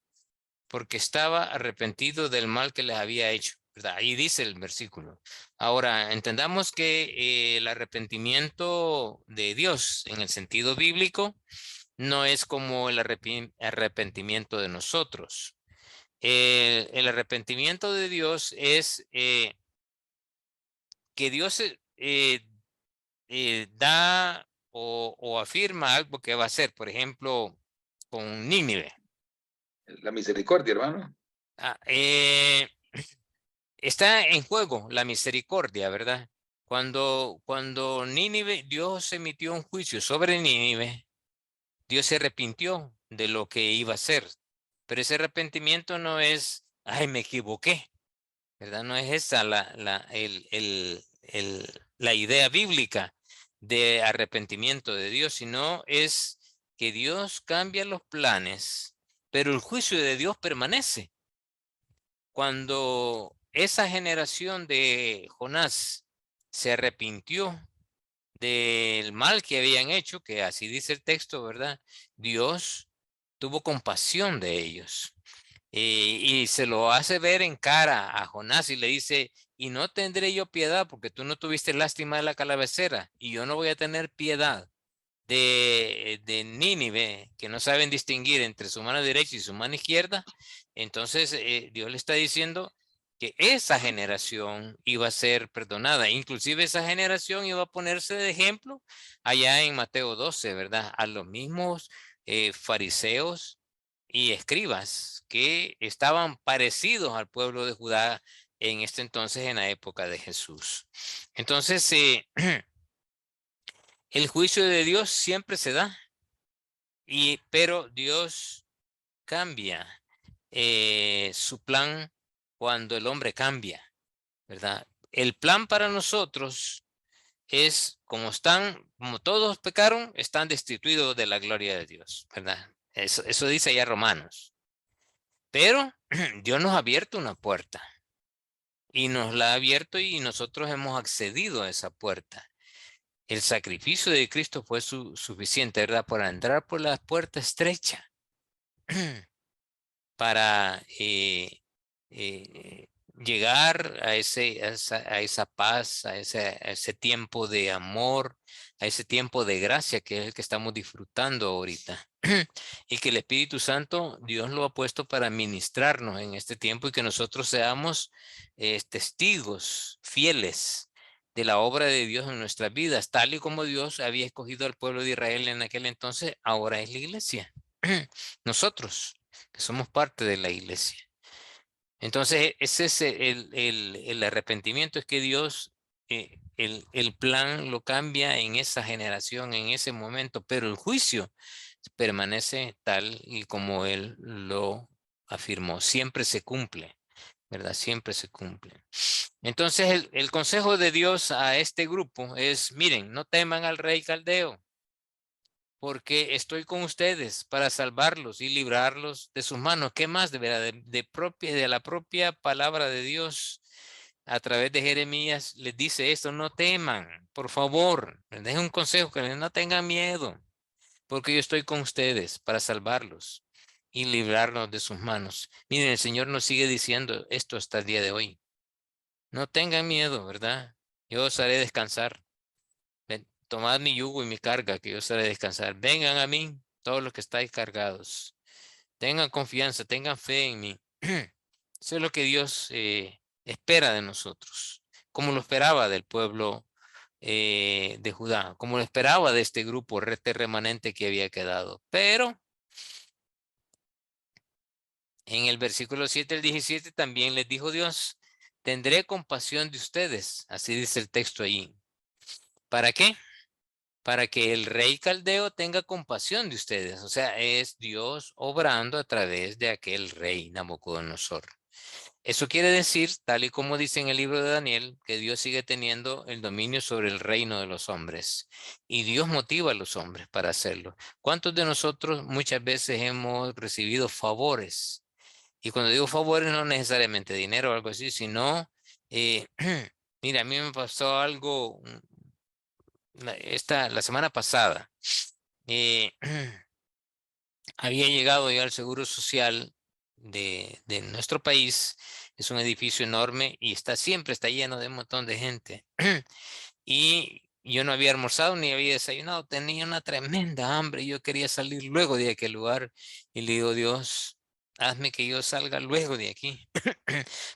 Porque estaba arrepentido del mal que les había hecho, ¿verdad? Ahí dice el versículo. Ahora, entendamos que el arrepentimiento de Dios en el sentido bíblico no es como el arrepentimiento de nosotros. El arrepentimiento de Dios es que Dios da o afirma algo que va a hacer, por ejemplo, con Nínive. La misericordia, hermano. Está en juego la misericordia, ¿verdad? Cuando Nínive, Dios emitió un juicio sobre Nínive, Dios se arrepintió de lo que iba a hacer. Pero ese arrepentimiento no es, ay, me equivoqué, ¿verdad? No es esa la idea bíblica de arrepentimiento de Dios, sino es que Dios cambia los planes, pero el juicio de Dios permanece. cuando esa generación de Jonás se arrepintió del mal que habían hecho, que así dice el texto, ¿verdad? Dios tuvo compasión de ellos. Y se lo hace ver en cara a Jonás y le dice, y no tendré yo piedad porque tú no tuviste lástima de la calabacera y yo no voy a tener piedad de Nínive, que no saben distinguir entre su mano derecha y su mano izquierda. Entonces Dios le está diciendo que esa generación iba a ser perdonada. Inclusive esa generación iba a ponerse de ejemplo allá en Mateo 12, ¿verdad? A los mismos fariseos y escribas que estaban parecidos al pueblo de Judá en este entonces, en la época de Jesús. Entonces, el juicio de Dios siempre se da, pero Dios cambia su plan cuando el hombre cambia, ¿verdad? El plan para nosotros es, como todos pecaron, están destituidos de la gloria de Dios, ¿verdad? Eso dice ya Romanos. Pero Dios nos ha abierto una puerta y nos la ha abierto y nosotros hemos accedido a esa puerta. El sacrificio de Cristo fue suficiente, ¿verdad? Para entrar por la puerta estrecha, para llegar a esa paz, a ese tiempo de amor, a ese tiempo de gracia que es el que estamos disfrutando ahorita. Y que el Espíritu Santo, Dios lo ha puesto para ministrarnos en este tiempo y que nosotros seamos testigos fieles de la obra de Dios en nuestras vidas, tal y como Dios había escogido al pueblo de Israel en aquel entonces, ahora es la iglesia. Nosotros, que somos parte de la iglesia. Entonces, ese es el arrepentimiento, es que Dios, el plan lo cambia en esa generación, en ese momento, pero el juicio permanece tal y como Él lo afirmó. Siempre se cumple, ¿verdad? Siempre se cumple. Entonces, el consejo de Dios a este grupo es, miren, no teman al rey caldeo, porque estoy con ustedes para salvarlos y librarlos de sus manos. ¿Qué más de verdad? De la propia palabra de Dios a través de Jeremías les dice esto: no teman, por favor. Les dejo un consejo, que no tengan miedo, porque yo estoy con ustedes para salvarlos y librarlos de sus manos. Miren, el Señor nos sigue diciendo esto hasta el día de hoy. No tengan miedo, ¿verdad? Yo os haré descansar. Tomad mi yugo y mi carga, que yo os haré descansar. Vengan a mí, todos los que estáis cargados. Tengan confianza, tengan fe en mí. Eso es lo que Dios espera de nosotros, como lo esperaba del pueblo de Judá, como lo esperaba de este grupo remanente que había quedado. Pero en el versículo 7 al 17 también les dijo Dios: tendré compasión de ustedes. Así dice el texto ahí. ¿Para qué? Para que el rey caldeo tenga compasión de ustedes. O sea, es Dios obrando a través de aquel rey Nabucodonosor. Eso quiere decir, tal y como dice en el libro de Daniel, que Dios sigue teniendo el dominio sobre el reino de los hombres. Y Dios motiva a los hombres para hacerlo. ¿Cuántos de nosotros muchas veces hemos recibido favores? Y cuando digo favores, no necesariamente dinero o algo así, sino, mira, a mí me pasó algo la semana pasada. Había llegado ya al Seguro Social de nuestro país. Es un edificio enorme y siempre está lleno de un montón de gente. Y yo no había almorzado ni había desayunado. Tenía una tremenda hambre. Yo quería salir luego de aquel lugar y le digo: Dios, hazme que yo salga luego de aquí.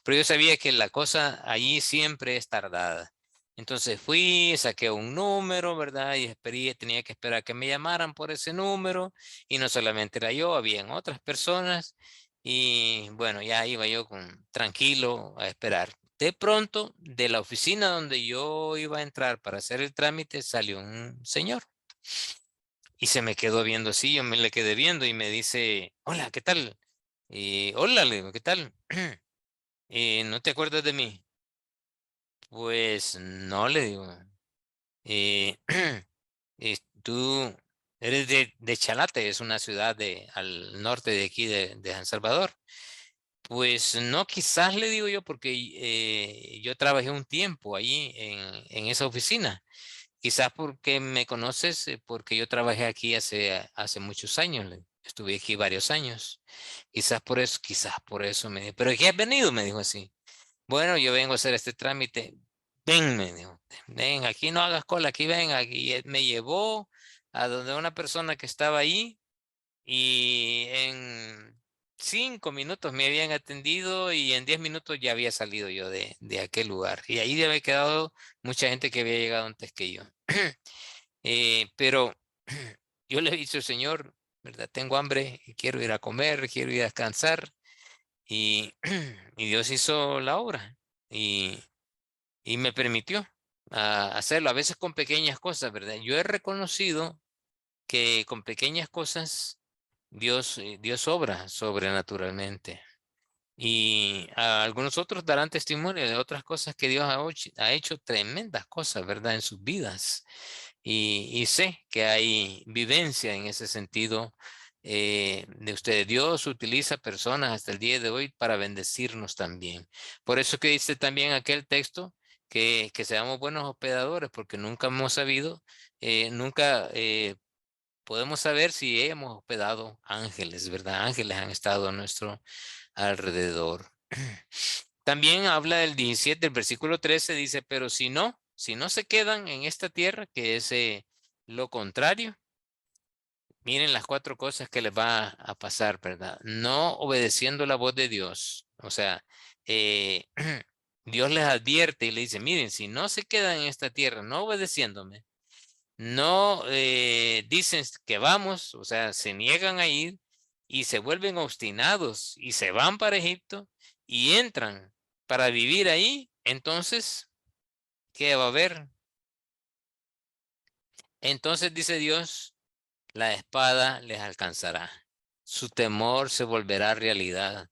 Pero yo sabía que la cosa allí siempre es tardada. Entonces fui, saqué un número, ¿verdad? Y tenía que esperar que me llamaran por ese número. Y no solamente era yo, habían otras personas. Y bueno, ya iba yo tranquilo a esperar. De pronto, de la oficina donde yo iba a entrar para hacer el trámite, salió un señor. Y se me quedó viendo así, yo me le quedé viendo y me dice: hola, ¿qué tal? Hola, le digo, ¿qué tal? ¿No te acuerdas de mí? Pues no, le digo. Eh, Tú eres de Chalate, es una ciudad al norte de aquí de San Salvador. Pues no, quizás le digo yo, porque yo trabajé un tiempo allí en esa oficina. Quizás porque me conoces, porque yo trabajé aquí hace muchos años. Estuve aquí varios años. Quizás por eso me dijo. ¿Pero qué has venido? Me dijo así. Bueno, yo vengo a hacer este trámite. Ven, me dijo. Ven, aquí no hagas cola, aquí ven. Aquí me llevó a donde una persona que estaba ahí y en 5 minutos me habían atendido y en 10 minutos ya había salido yo de aquel lugar. Y ahí ya había quedado mucha gente que había llegado antes que yo. Pero yo le he dicho, Señor, ¿verdad? Tengo hambre, quiero ir a comer, quiero ir a descansar. Y, y Dios hizo la obra y me permitió hacerlo, a veces con pequeñas cosas, ¿verdad? Yo he reconocido que con pequeñas cosas Dios obra sobrenaturalmente. Y algunos otros darán testimonio de otras cosas que Dios ha hecho tremendas cosas, ¿verdad? En sus vidas. Y sé que hay vivencia en ese sentido de ustedes. Dios utiliza personas hasta el día de hoy para bendecirnos también. Por eso que dice también aquel texto que seamos buenos hospedadores, porque nunca hemos sabido, nunca podemos saber si hemos hospedado ángeles, ¿verdad? Ángeles han estado a nuestro alrededor. También habla del 17, el versículo 13 dice, pero si no se quedan en esta tierra, que es lo contrario, miren las 4 cosas que les va a pasar, ¿verdad? No obedeciendo la voz de Dios. O sea, eh, Dios les advierte y le dice, miren, si no se quedan en esta tierra, no obedeciéndome, no dicen que vamos, o sea, se niegan a ir y se vuelven obstinados y se van para Egipto y entran para vivir ahí, entonces, ¿qué va a haber? Entonces dice Dios, la espada les alcanzará. Su temor se volverá realidad.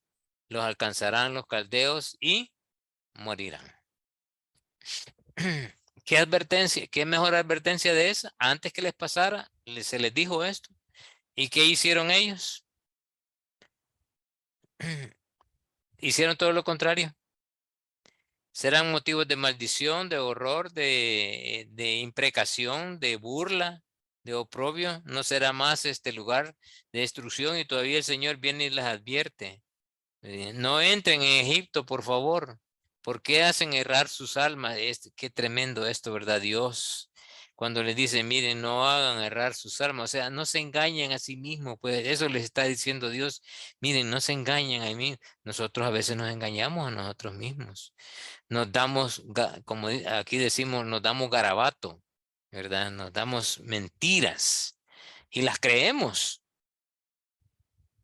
Los alcanzarán los caldeos y morirán. ¿Qué advertencia? ¿Qué mejor advertencia de esa? Antes que les pasara, se les dijo esto. ¿Y qué hicieron ellos? Hicieron todo lo contrario. Serán motivos de maldición, de horror, de imprecación, de burla, de oprobio. No será más este lugar de destrucción y todavía el Señor viene y les advierte. No entren en Egipto, por favor. ¿Por qué hacen errar sus almas? Qué tremendo esto, ¿verdad? Dios, cuando les dice, miren, no hagan errar sus almas, o sea, no se engañen a sí mismos, pues eso les está diciendo Dios. Miren, no se engañen a mí. Nosotros a veces nos engañamos a nosotros mismos. Nos damos, como aquí decimos, nos damos garabato, ¿verdad? Nos damos mentiras y las creemos.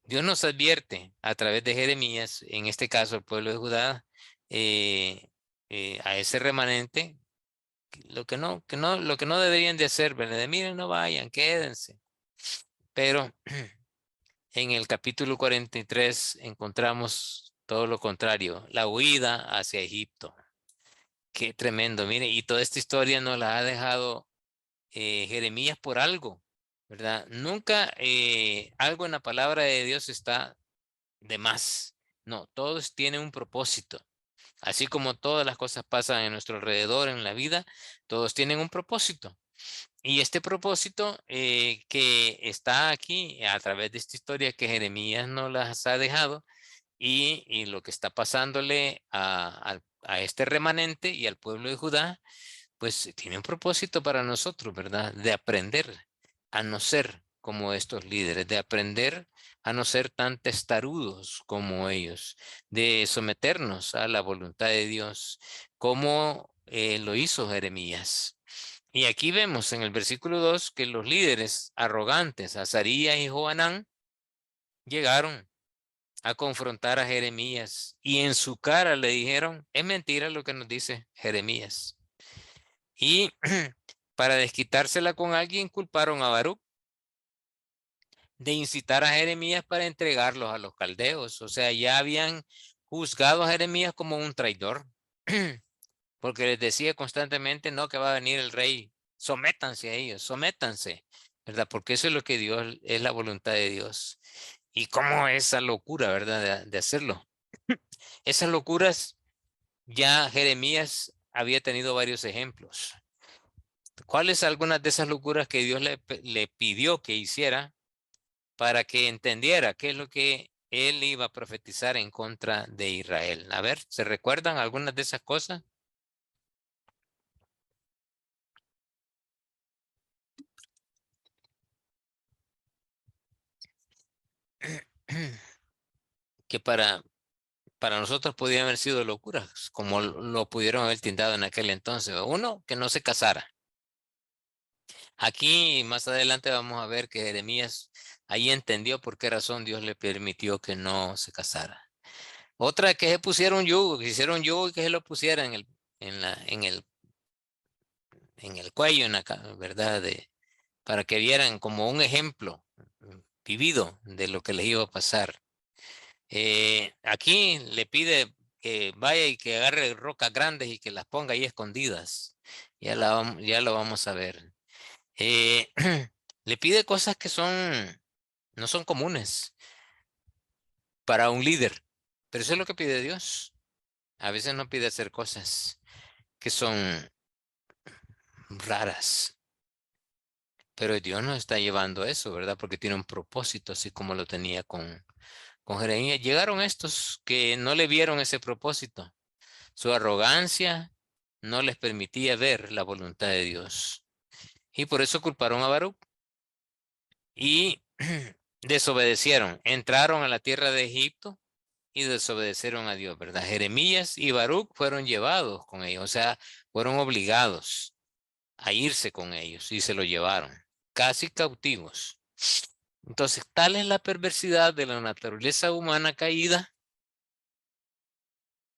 Dios nos advierte a través de Jeremías, en este caso el pueblo de Judá, a ese remanente, lo que no deberían de hacer, ¿verdad? De, miren, no vayan, quédense. Pero en el capítulo 43 encontramos todo lo contrario, la huida hacia Egipto. Qué tremendo, mire, y toda esta historia nos la ha dejado Jeremías por algo, ¿verdad? Nunca algo en la palabra de Dios está de más. No, todos tienen un propósito. Así como todas las cosas pasan en nuestro alrededor, en la vida, todos tienen un propósito. Y este propósito que está aquí a través de esta historia que Jeremías nos las ha dejado y lo que está pasándole a este remanente y al pueblo de Judá, pues tiene un propósito para nosotros, ¿verdad? De aprender a no ser como estos líderes, de aprender a no ser tan testarudos como ellos, de someternos a la voluntad de Dios, como lo hizo Jeremías. Y aquí vemos en el versículo 2 que los líderes arrogantes, Azarías y Johanán, llegaron a confrontar a Jeremías y en su cara le dijeron, es mentira lo que nos dice Jeremías. Y para desquitársela con alguien culparon a Baruc de incitar a Jeremías para entregarlos a los caldeos. O sea, ya habían juzgado a Jeremías como un traidor, porque les decía constantemente, no, que va a venir el rey, sométanse a ellos, sométanse, ¿verdad? Porque eso es lo que Dios, es la voluntad de Dios. Y cómo esa locura, ¿verdad? De hacerlo. Esas locuras ya Jeremías había tenido varios ejemplos. ¿Cuáles algunas de esas locuras que Dios le pidió que hiciera para que entendiera qué es lo que él iba a profetizar en contra de Israel? A ver, ¿se recuerdan algunas de esas cosas? Que para nosotros podían haber sido locuras, como lo pudieron haber tildado en aquel entonces. Uno, que no se casara. Aquí más adelante vamos a ver que Jeremías ahí entendió por qué razón Dios le permitió que no se casara. Otra, que se pusiera un yugo, que hiciera un yugo y que se lo pusiera en el cuello, ¿verdad? Para que vieran como un ejemplo vivido de lo que les iba a pasar. Aquí le pide que vaya y que agarre rocas grandes y que las ponga ahí escondidas. Ya lo vamos a ver. Le pide cosas que no son comunes para un líder, pero eso es lo que pide Dios. A veces no pide hacer cosas que son raras, pero Dios nos está llevando a eso, ¿verdad? Porque tiene un propósito, así como lo tenía con Jeremías. Llegaron estos que no le vieron ese propósito. Su arrogancia no les permitía ver la voluntad de Dios. Y por eso culparon a Baruch. Y desobedecieron. Entraron a la tierra de Egipto y desobedecieron a Dios, ¿verdad? Jeremías y Baruch fueron llevados con ellos, o sea, fueron obligados a irse con ellos y se lo llevaron, casi cautivos. Entonces, tal es la perversidad de la naturaleza humana caída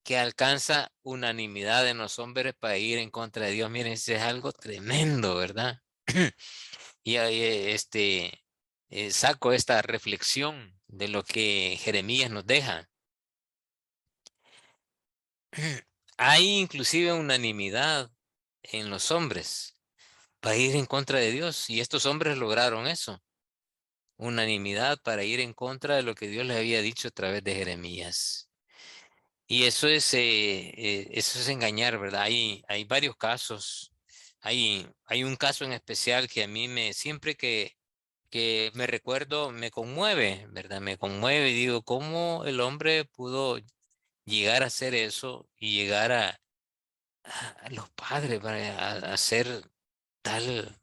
que alcanza unanimidad en los hombres para ir en contra de Dios. Miren, eso es algo tremendo, ¿verdad? Y ahí, saco esta reflexión de lo que Jeremías nos deja. Hay inclusive unanimidad en los hombres para ir en contra de Dios, y estos hombres lograron eso, unanimidad para ir en contra de lo que Dios les había dicho a través de Jeremías. Y eso es engañar, ¿verdad? Hay varios casos. Hay un caso en especial que a mí siempre que me recuerdo, me conmueve, ¿verdad? Me conmueve y digo, ¿cómo el hombre pudo llegar a hacer eso y llegar a los padres para hacer tal,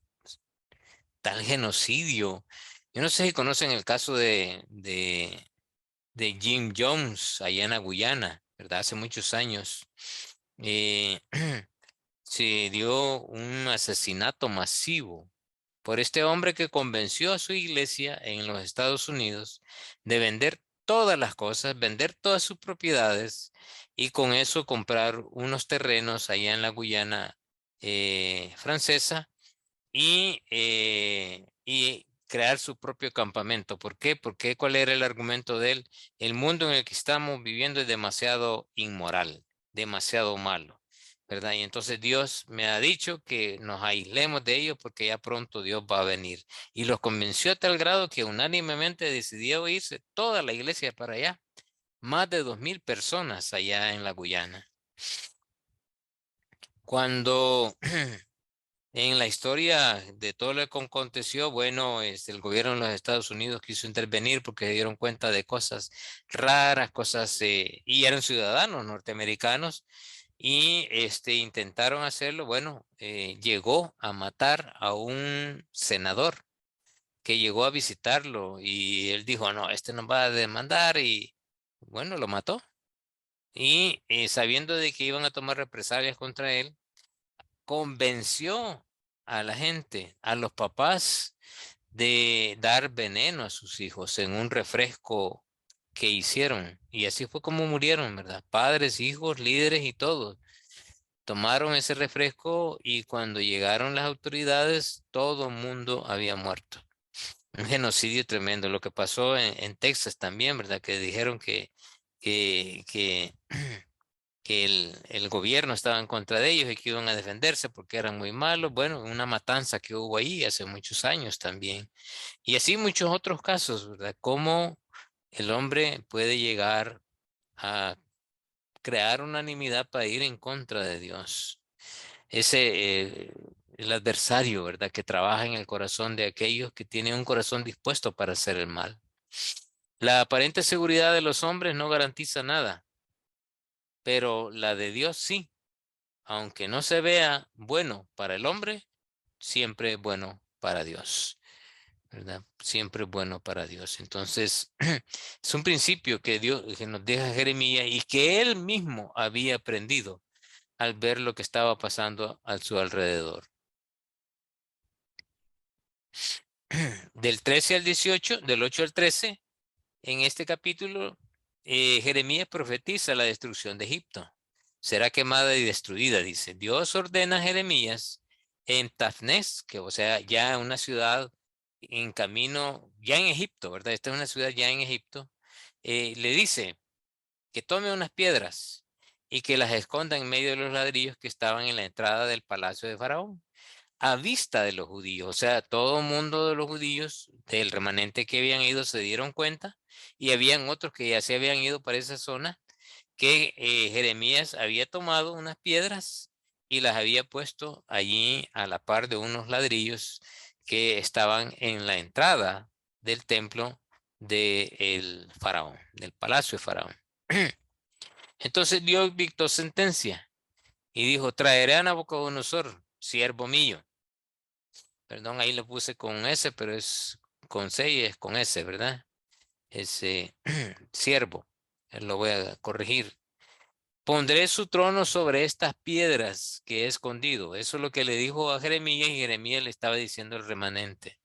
tal genocidio? Yo no sé si conocen el caso de Jim Jones allá en la Guyana, ¿verdad? Hace muchos años. eh, Se dio un asesinato masivo por este hombre que convenció a su iglesia en los Estados Unidos de vender todas las cosas, vender todas sus propiedades y con eso comprar unos terrenos allá en la Guyana francesa y crear su propio campamento. ¿Por qué? Porque ¿cuál era el argumento de él? El mundo en el que estamos viviendo es demasiado inmoral, demasiado malo, ¿verdad? Y entonces Dios me ha dicho que nos aislemos de ellos porque ya pronto Dios va a venir. Y los convenció a tal grado que unánimemente decidió irse toda la iglesia para allá. Más de 2000 personas allá en la Guyana. Cuando en la historia de todo lo que aconteció, bueno, el gobierno de los Estados Unidos quiso intervenir porque se dieron cuenta de cosas raras, y eran ciudadanos norteamericanos, y intentaron hacerlo. Bueno, llegó a matar a un senador que llegó a visitarlo y él dijo, no, este nos va a demandar, y bueno, lo mató. Y sabiendo de que iban a tomar represalias contra él, convenció a la gente, a los papás, de dar veneno a sus hijos en un refresco que hicieron. Y así fue como murieron, ¿verdad? Padres, hijos, líderes y todos. Tomaron ese refresco y cuando llegaron las autoridades, todo el mundo había muerto. Un genocidio tremendo. Lo que pasó en Texas también, ¿verdad? Que dijeron que que el gobierno estaba en contra de ellos y que iban a defenderse porque eran muy malos. Bueno, una matanza que hubo ahí hace muchos años también. Y así muchos otros casos, ¿verdad? Cómo el hombre puede llegar a crear unanimidad para ir en contra de Dios. El adversario, ¿verdad? Que trabaja en el corazón de aquellos que tienen un corazón dispuesto para hacer el mal. La aparente seguridad de los hombres no garantiza nada, pero la de Dios sí. Aunque no se vea bueno para el hombre, siempre es bueno para Dios, ¿verdad? Siempre es bueno para Dios. Entonces, es un principio que Dios que nos deja Jeremías y que él mismo había aprendido al ver lo que estaba pasando a su alrededor. Del 13 al 18, del 8 al 13, en este capítulo, Jeremías profetiza la destrucción de Egipto. Será quemada y destruida, dice. Dios ordena a Jeremías en Tafnés, que o sea, ya una ciudad en camino, ya en Egipto, ¿verdad? Esta es una ciudad ya en Egipto. Le dice que tome unas piedras y que las esconda en medio de los ladrillos que estaban en la entrada del palacio de Faraón, a vista de los judíos. O sea, todo el mundo de los judíos, del remanente que habían ido, se dieron cuenta y habían otros que ya se habían ido para esa zona, que Jeremías había tomado unas piedras y las había puesto allí a la par de unos ladrillos que estaban en la entrada del templo del faraón, del palacio de Faraón. Entonces Dios dictó sentencia y dijo: traeré a Nabucodonosor, siervo mío. Perdón, ahí lo puse con S, pero es con C y es con S, ¿verdad? Ese siervo, lo voy a corregir. Pondré su trono sobre estas piedras que he escondido. Eso es lo que le dijo a Jeremías, y Jeremías le estaba diciendo al remanente.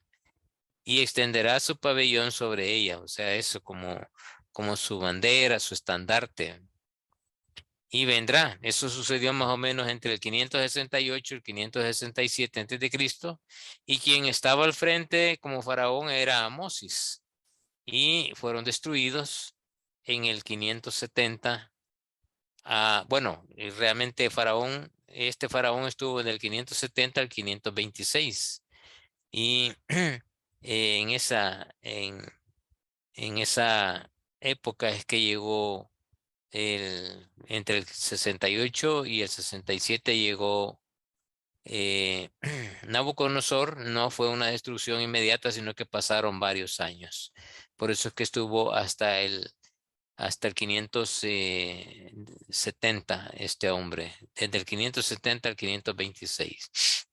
Y extenderá su pabellón sobre ella. O sea, eso como su bandera, su estandarte. Y vendrá. Eso sucedió más o menos entre el 568 y el 567 a.C. Y quien estaba al frente como faraón era Amosis. Y fueron destruidos en el 570. Bueno, realmente este faraón estuvo del 570 al 526. Y en esa época es que llegó entre el 68 y el 67 llegó Nabucodonosor. No fue una destrucción inmediata, sino que pasaron varios años. Por eso es que estuvo hasta el 570 este hombre, desde el 570 al 526.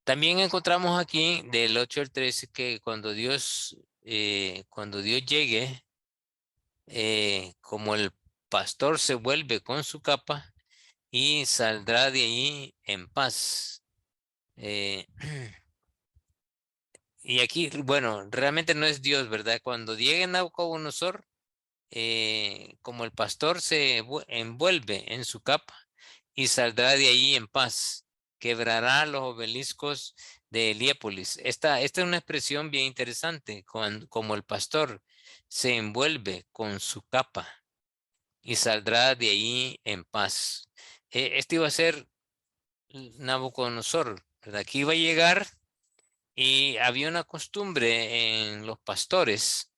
También encontramos aquí del 8 al 13 que cuando Dios llegue, como el pastor se vuelve con su capa y saldrá de allí en paz. Y aquí, bueno, realmente no es Dios, ¿verdad? Cuando llegue Nabucodonosor, como el pastor se envuelve en su capa y saldrá de allí en paz, quebrará los obeliscos de Heliópolis. Esta es una expresión bien interesante, como el pastor se envuelve con su capa y saldrá de allí en paz. Este iba a ser Nabucodonosor, ¿verdad? Aquí iba a llegar, y había una costumbre en los pastores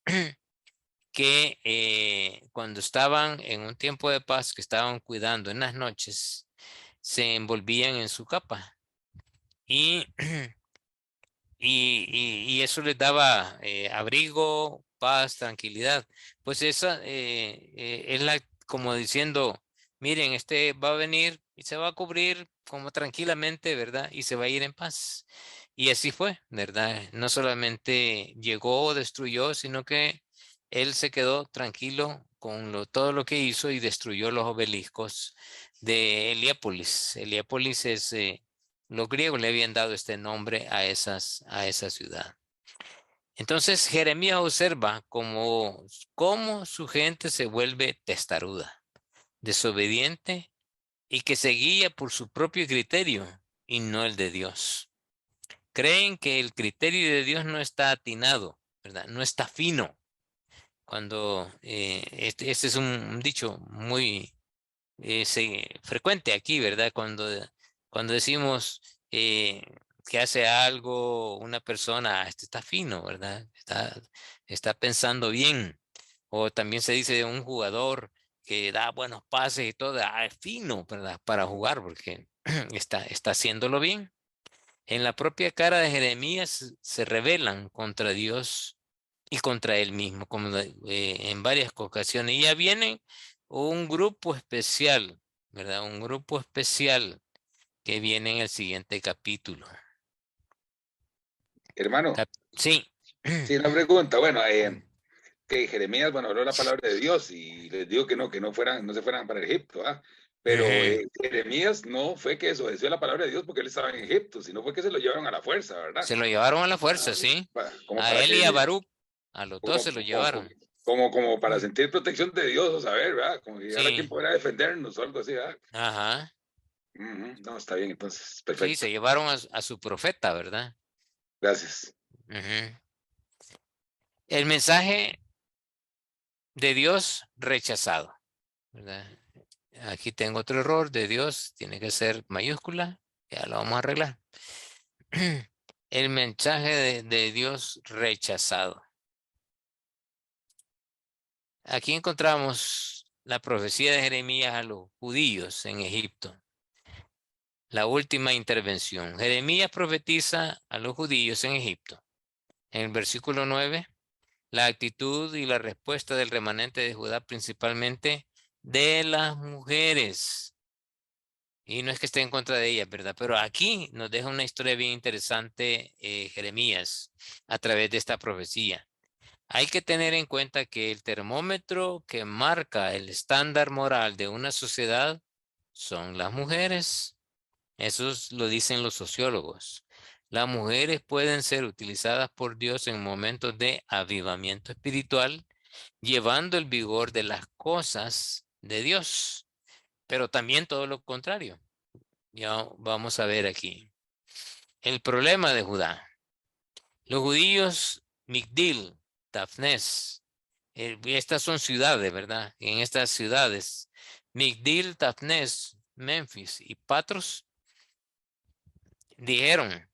que cuando estaban en un tiempo de paz, que estaban cuidando en las noches, se envolvían en su capa y, y eso les daba abrigo, paz, tranquilidad. Pues esa es como diciendo: miren, este va a venir y se va a cubrir como tranquilamente, ¿verdad? Y se va a ir en paz. Y así fue, ¿verdad? No solamente llegó, destruyó, sino que él se quedó tranquilo con todo lo que hizo y destruyó los obeliscos de Heliópolis. Heliópolis es, los griegos le habían dado este nombre a esa ciudad. Entonces Jeremías observa cómo su gente se vuelve testaruda, desobediente y que se guía por su propio criterio y no el de Dios. Creen que el criterio de Dios no está atinado, ¿verdad? No está fino. Cuando este es un dicho muy frecuente aquí, ¿verdad? Cuando decimos que hace algo una persona: este está fino, ¿verdad? Está pensando bien. O también se dice de un jugador que da buenos pases y todo, es fino, ¿verdad? Para jugar porque está haciéndolo bien. En la propia cara de Jeremías se rebelan contra Dios y contra él mismo, como en varias ocasiones. Y ya viene un grupo especial, ¿verdad? Un grupo especial que viene en el siguiente capítulo. Hermano, Sí. sí, una pregunta. Bueno, que Jeremías, bueno, habló la palabra de Dios y les digo que no no se fueran para Egipto, ¿ah? Pero Jeremías no fue que desobedeció la palabra de Dios porque él estaba en Egipto, sino fue que se lo llevaron a la fuerza, ¿verdad? Se lo llevaron a la fuerza, sí. Como A para él y a que, Baruch, a los dos se lo llevaron. como para sentir protección de Dios o saber, ¿verdad? Como que ahora quién Sí. podrá defendernos o algo así, ¿verdad? Ajá. No, está bien, entonces, Sí, perfecto. se llevaron a su profeta, ¿verdad? Gracias. El mensaje de Dios rechazado, ¿verdad? Aquí tengo otro error de Dios, tiene que ser mayúscula, ya lo vamos a arreglar. El mensaje de Dios rechazado. Aquí encontramos la profecía de Jeremías a los judíos en Egipto. La última intervención. Jeremías profetiza a los judíos en Egipto. En el versículo 9, la actitud y la respuesta del remanente de Judá, principalmente de las mujeres. Y no es que esté en contra de ellas, ¿verdad? Pero aquí nos deja una historia bien interesante, Jeremías, a través de esta profecía. Hay que tener en cuenta que el termómetro que marca el estándar moral de una sociedad son las mujeres. Eso lo dicen los sociólogos. Las mujeres pueden ser utilizadas por Dios en momentos de avivamiento espiritual, llevando el vigor de las cosas de Dios, pero también todo lo contrario. Ya vamos a ver aquí. El problema de Judá. Los judíos, Migdil, Tafnes, estas son ciudades, ¿verdad? En estas ciudades, Migdil, Tafnes, Memphis y Patros, dijeron,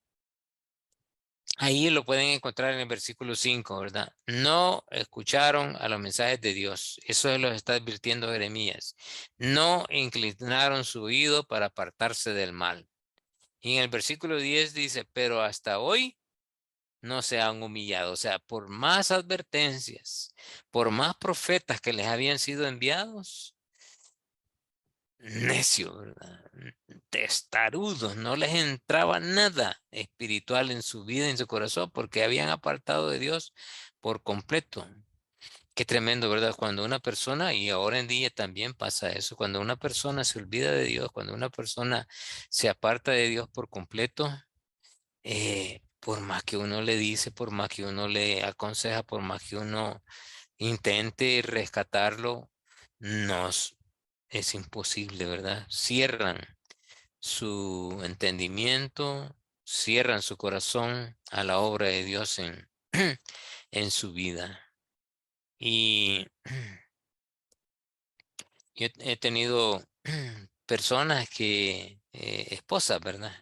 ahí lo pueden encontrar en el versículo 5, ¿verdad? No escucharon a los mensajes de Dios. Eso lo está advirtiendo Jeremías. No inclinaron su oído para apartarse del mal. Y en el versículo 10 dice, pero hasta hoy no se han humillado. O sea, por más advertencias, por más profetas que les habían sido enviados, necio, ¿verdad? Testarudos, no les entraba nada espiritual en su vida, en su corazón, porque habían apartado de Dios por completo. Qué tremendo, ¿verdad? Cuando una persona, y ahora en día también pasa eso, cuando una persona se olvida de Dios, cuando una persona se aparta de Dios por completo, por más que uno le dice, por más que uno le aconseja, por más que uno intente rescatarlo, es imposible, ¿verdad? Cierran su entendimiento, cierran su corazón a la obra de Dios en su vida. Y yo he tenido personas esposas, ¿verdad?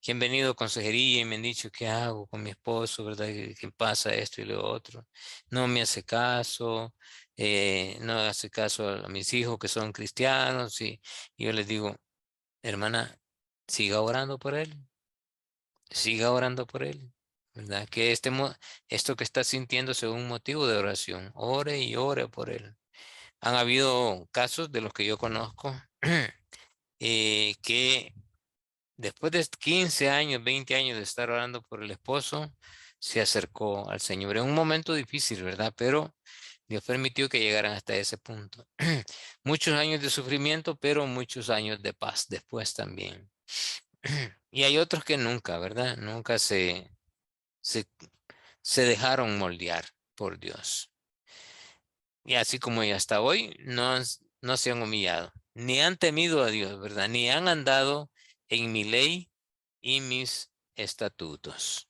Que han venido a consejería y me han dicho, ¿qué hago con mi esposo, verdad? ¿Qué pasa esto y lo otro? No me hace caso, no hace caso a mis hijos que son cristianos y yo les digo, hermana, siga orando por él, siga orando por él, ¿verdad? Que esto que está sintiendo sea un motivo de oración, ore y ore por él. Han habido casos de los que yo conozco que después de 15 años, 20 años de estar orando por el esposo, se acercó al Señor en un momento difícil, ¿verdad? Pero Dios permitió que llegaran hasta ese punto. Muchos años de sufrimiento, pero muchos años de paz después también. Y hay otros que nunca, ¿verdad? Nunca se, se dejaron moldear por Dios. Y así como y hasta hoy no se han humillado, ni han temido a Dios, ¿verdad? Ni han andado en mi ley y mis estatutos.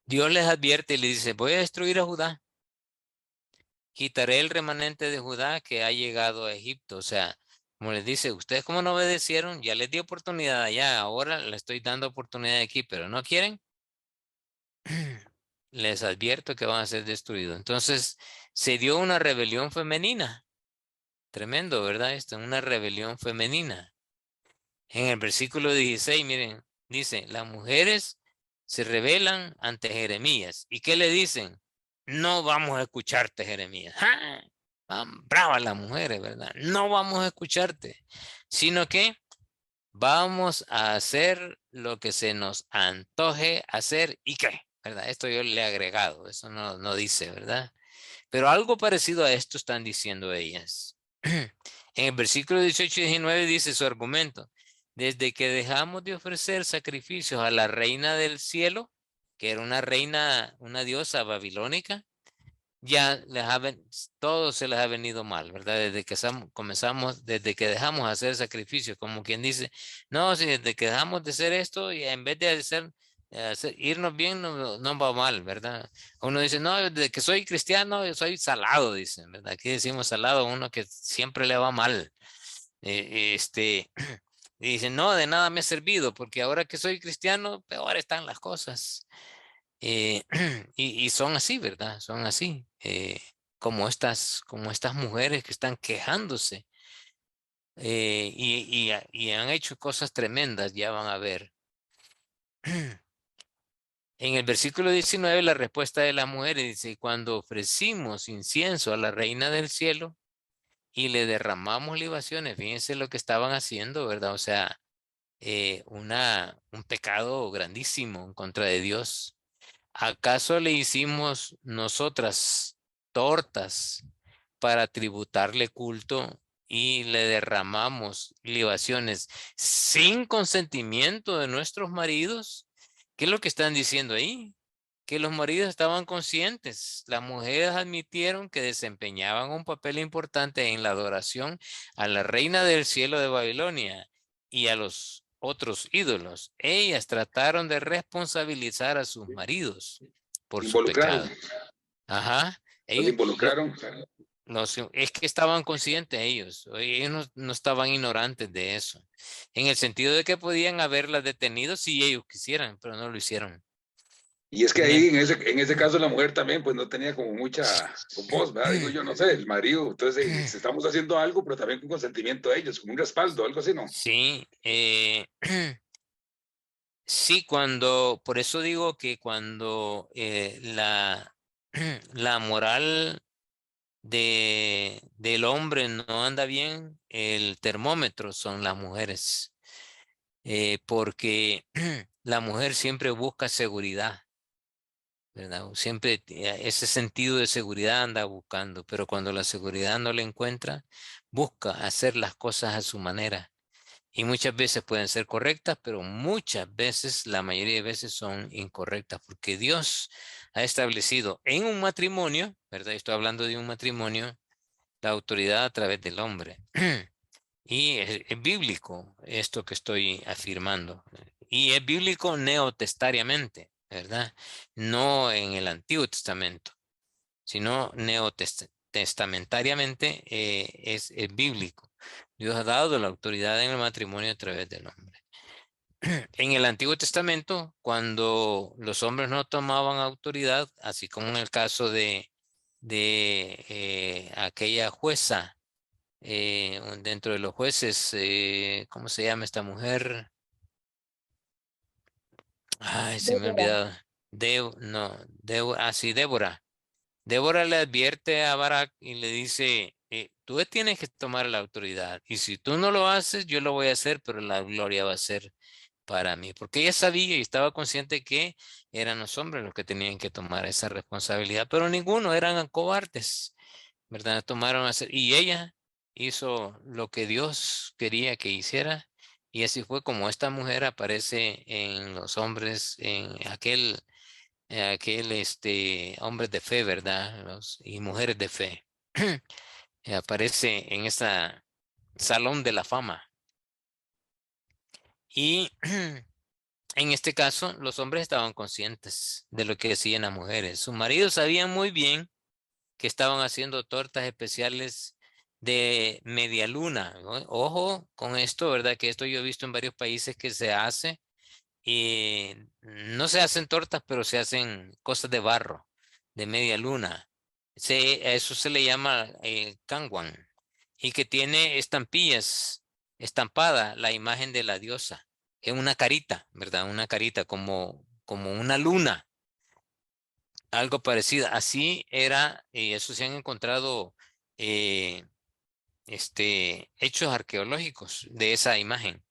Dios les advierte y les dice, voy a destruir a Judá. Quitaré el remanente de Judá que ha llegado a Egipto. O sea, como les dice, ustedes como no obedecieron, ya les di oportunidad allá, ahora les estoy dando oportunidad aquí, pero no quieren. les advierto que van a ser destruidos. Entonces, se dio una rebelión femenina. Tremendo, ¿verdad? Esto, una rebelión femenina. En el versículo 16, miren, dice, las mujeres se rebelan ante Jeremías. ¿Y qué le dicen? No vamos a escucharte, Jeremías. ¡Ja! Van bravas las mujeres, ¿verdad? No vamos a escucharte, sino que vamos a hacer lo que se nos antoje hacer y qué, ¿verdad? Esto yo le he agregado, eso no dice, ¿verdad? Pero algo parecido a esto están diciendo ellas. En el versículo 18 y 19 dice su argumento. Desde que dejamos de ofrecer sacrificios a la reina del cielo, que era una reina, una diosa babilónica, ya todo se les ha venido mal, ¿verdad? Desde que comenzamos, desde que dejamos de hacer sacrificios, como quien dice, no, si desde que dejamos de hacer esto, y en vez de irnos bien, no va mal, ¿verdad? Uno dice, no, desde que soy cristiano, yo soy salado, dicen, ¿verdad? Aquí decimos salado, uno que siempre le va mal. Y dicen, no, de nada me ha servido, porque ahora que soy cristiano, peor están las cosas. Y son así, ¿verdad? Son así, como estas mujeres que están quejándose y han hecho cosas tremendas, ya van a ver. En el versículo 19, la respuesta de las mujeres dice, cuando ofrecimos incienso a la reina del cielo y le derramamos libaciones, fíjense lo que estaban haciendo, ¿verdad? O sea, un pecado grandísimo en contra de Dios. ¿Acaso le hicimos nosotras tortas para tributarle culto y le derramamos libaciones sin consentimiento de nuestros maridos? ¿Qué es lo que están diciendo ahí? Que los maridos estaban conscientes. Las mujeres admitieron que desempeñaban un papel importante en la adoración a la reina del cielo de Babilonia y a los otros ídolos. Ellas trataron de responsabilizar a sus maridos por su Involucraron, pecado. Ajá. los Ellos, involucraron. es que estaban conscientes ellos no estaban ignorantes de eso, en el sentido de que podían haberlas detenido si ellos quisieran, pero no lo hicieron. Y es que Tenían ahí, en ese caso, la mujer también, pues no tenía como mucha con voz, ¿verdad? Digo yo, no sé, el marido. Entonces, estamos haciendo algo, pero también con consentimiento de ellos, como un respaldo, algo así, ¿no? Sí, sí, por eso digo que cuando la moral del hombre no anda bien, el termómetro son las mujeres, porque la mujer siempre busca seguridad, ¿verdad? Siempre ese sentido de seguridad anda buscando, pero cuando la seguridad no la encuentra, busca hacer las cosas a su manera. Y muchas veces pueden ser correctas, pero muchas veces, la mayoría de veces son incorrectas, porque Dios ha establecido en un matrimonio, ¿verdad? Estoy hablando de un matrimonio, la autoridad a través del hombre. Y es bíblico esto que estoy afirmando. Y es bíblico neotestariamente, ¿verdad? No en el Antiguo Testamento, sino neotestamentariamente es bíblico. Dios ha dado la autoridad en el matrimonio a través del hombre. En el Antiguo Testamento, cuando los hombres no tomaban autoridad, así como en el caso de aquella jueza, dentro de los jueces, ¿cómo se llama esta mujer? Ay, se me ha Débora. olvidado. No, sí, Débora. Débora le advierte a Barak y le dice, tú tienes que tomar la autoridad y si tú no lo haces, yo lo voy a hacer, pero la gloria va a ser para mí. Porque ella sabía y estaba consciente que eran los hombres los que tenían que tomar esa responsabilidad, pero ninguno, eran cobardes, ¿verdad? Y ella hizo lo que Dios quería que hiciera y así fue como esta mujer aparece en los hombres, en aquel hombres de fe, ¿verdad? Y mujeres de fe. Aparece en esa salón de la fama. Y en este caso, los hombres estaban conscientes de lo que decían las mujeres. Sus maridos sabían muy bien que estaban haciendo tortas especiales de media luna, ¿no? Ojo con esto, ¿verdad? Que esto yo he visto en varios países que se hace no se hacen tortas, pero se hacen cosas de barro, de media luna. A eso se le llama canguan, y que tiene estampillas, estampada la imagen de la diosa. Es una carita, ¿verdad? Una carita como una luna, algo parecido. Así era, y eso se han encontrado eh, hechos arqueológicos de esa imagen.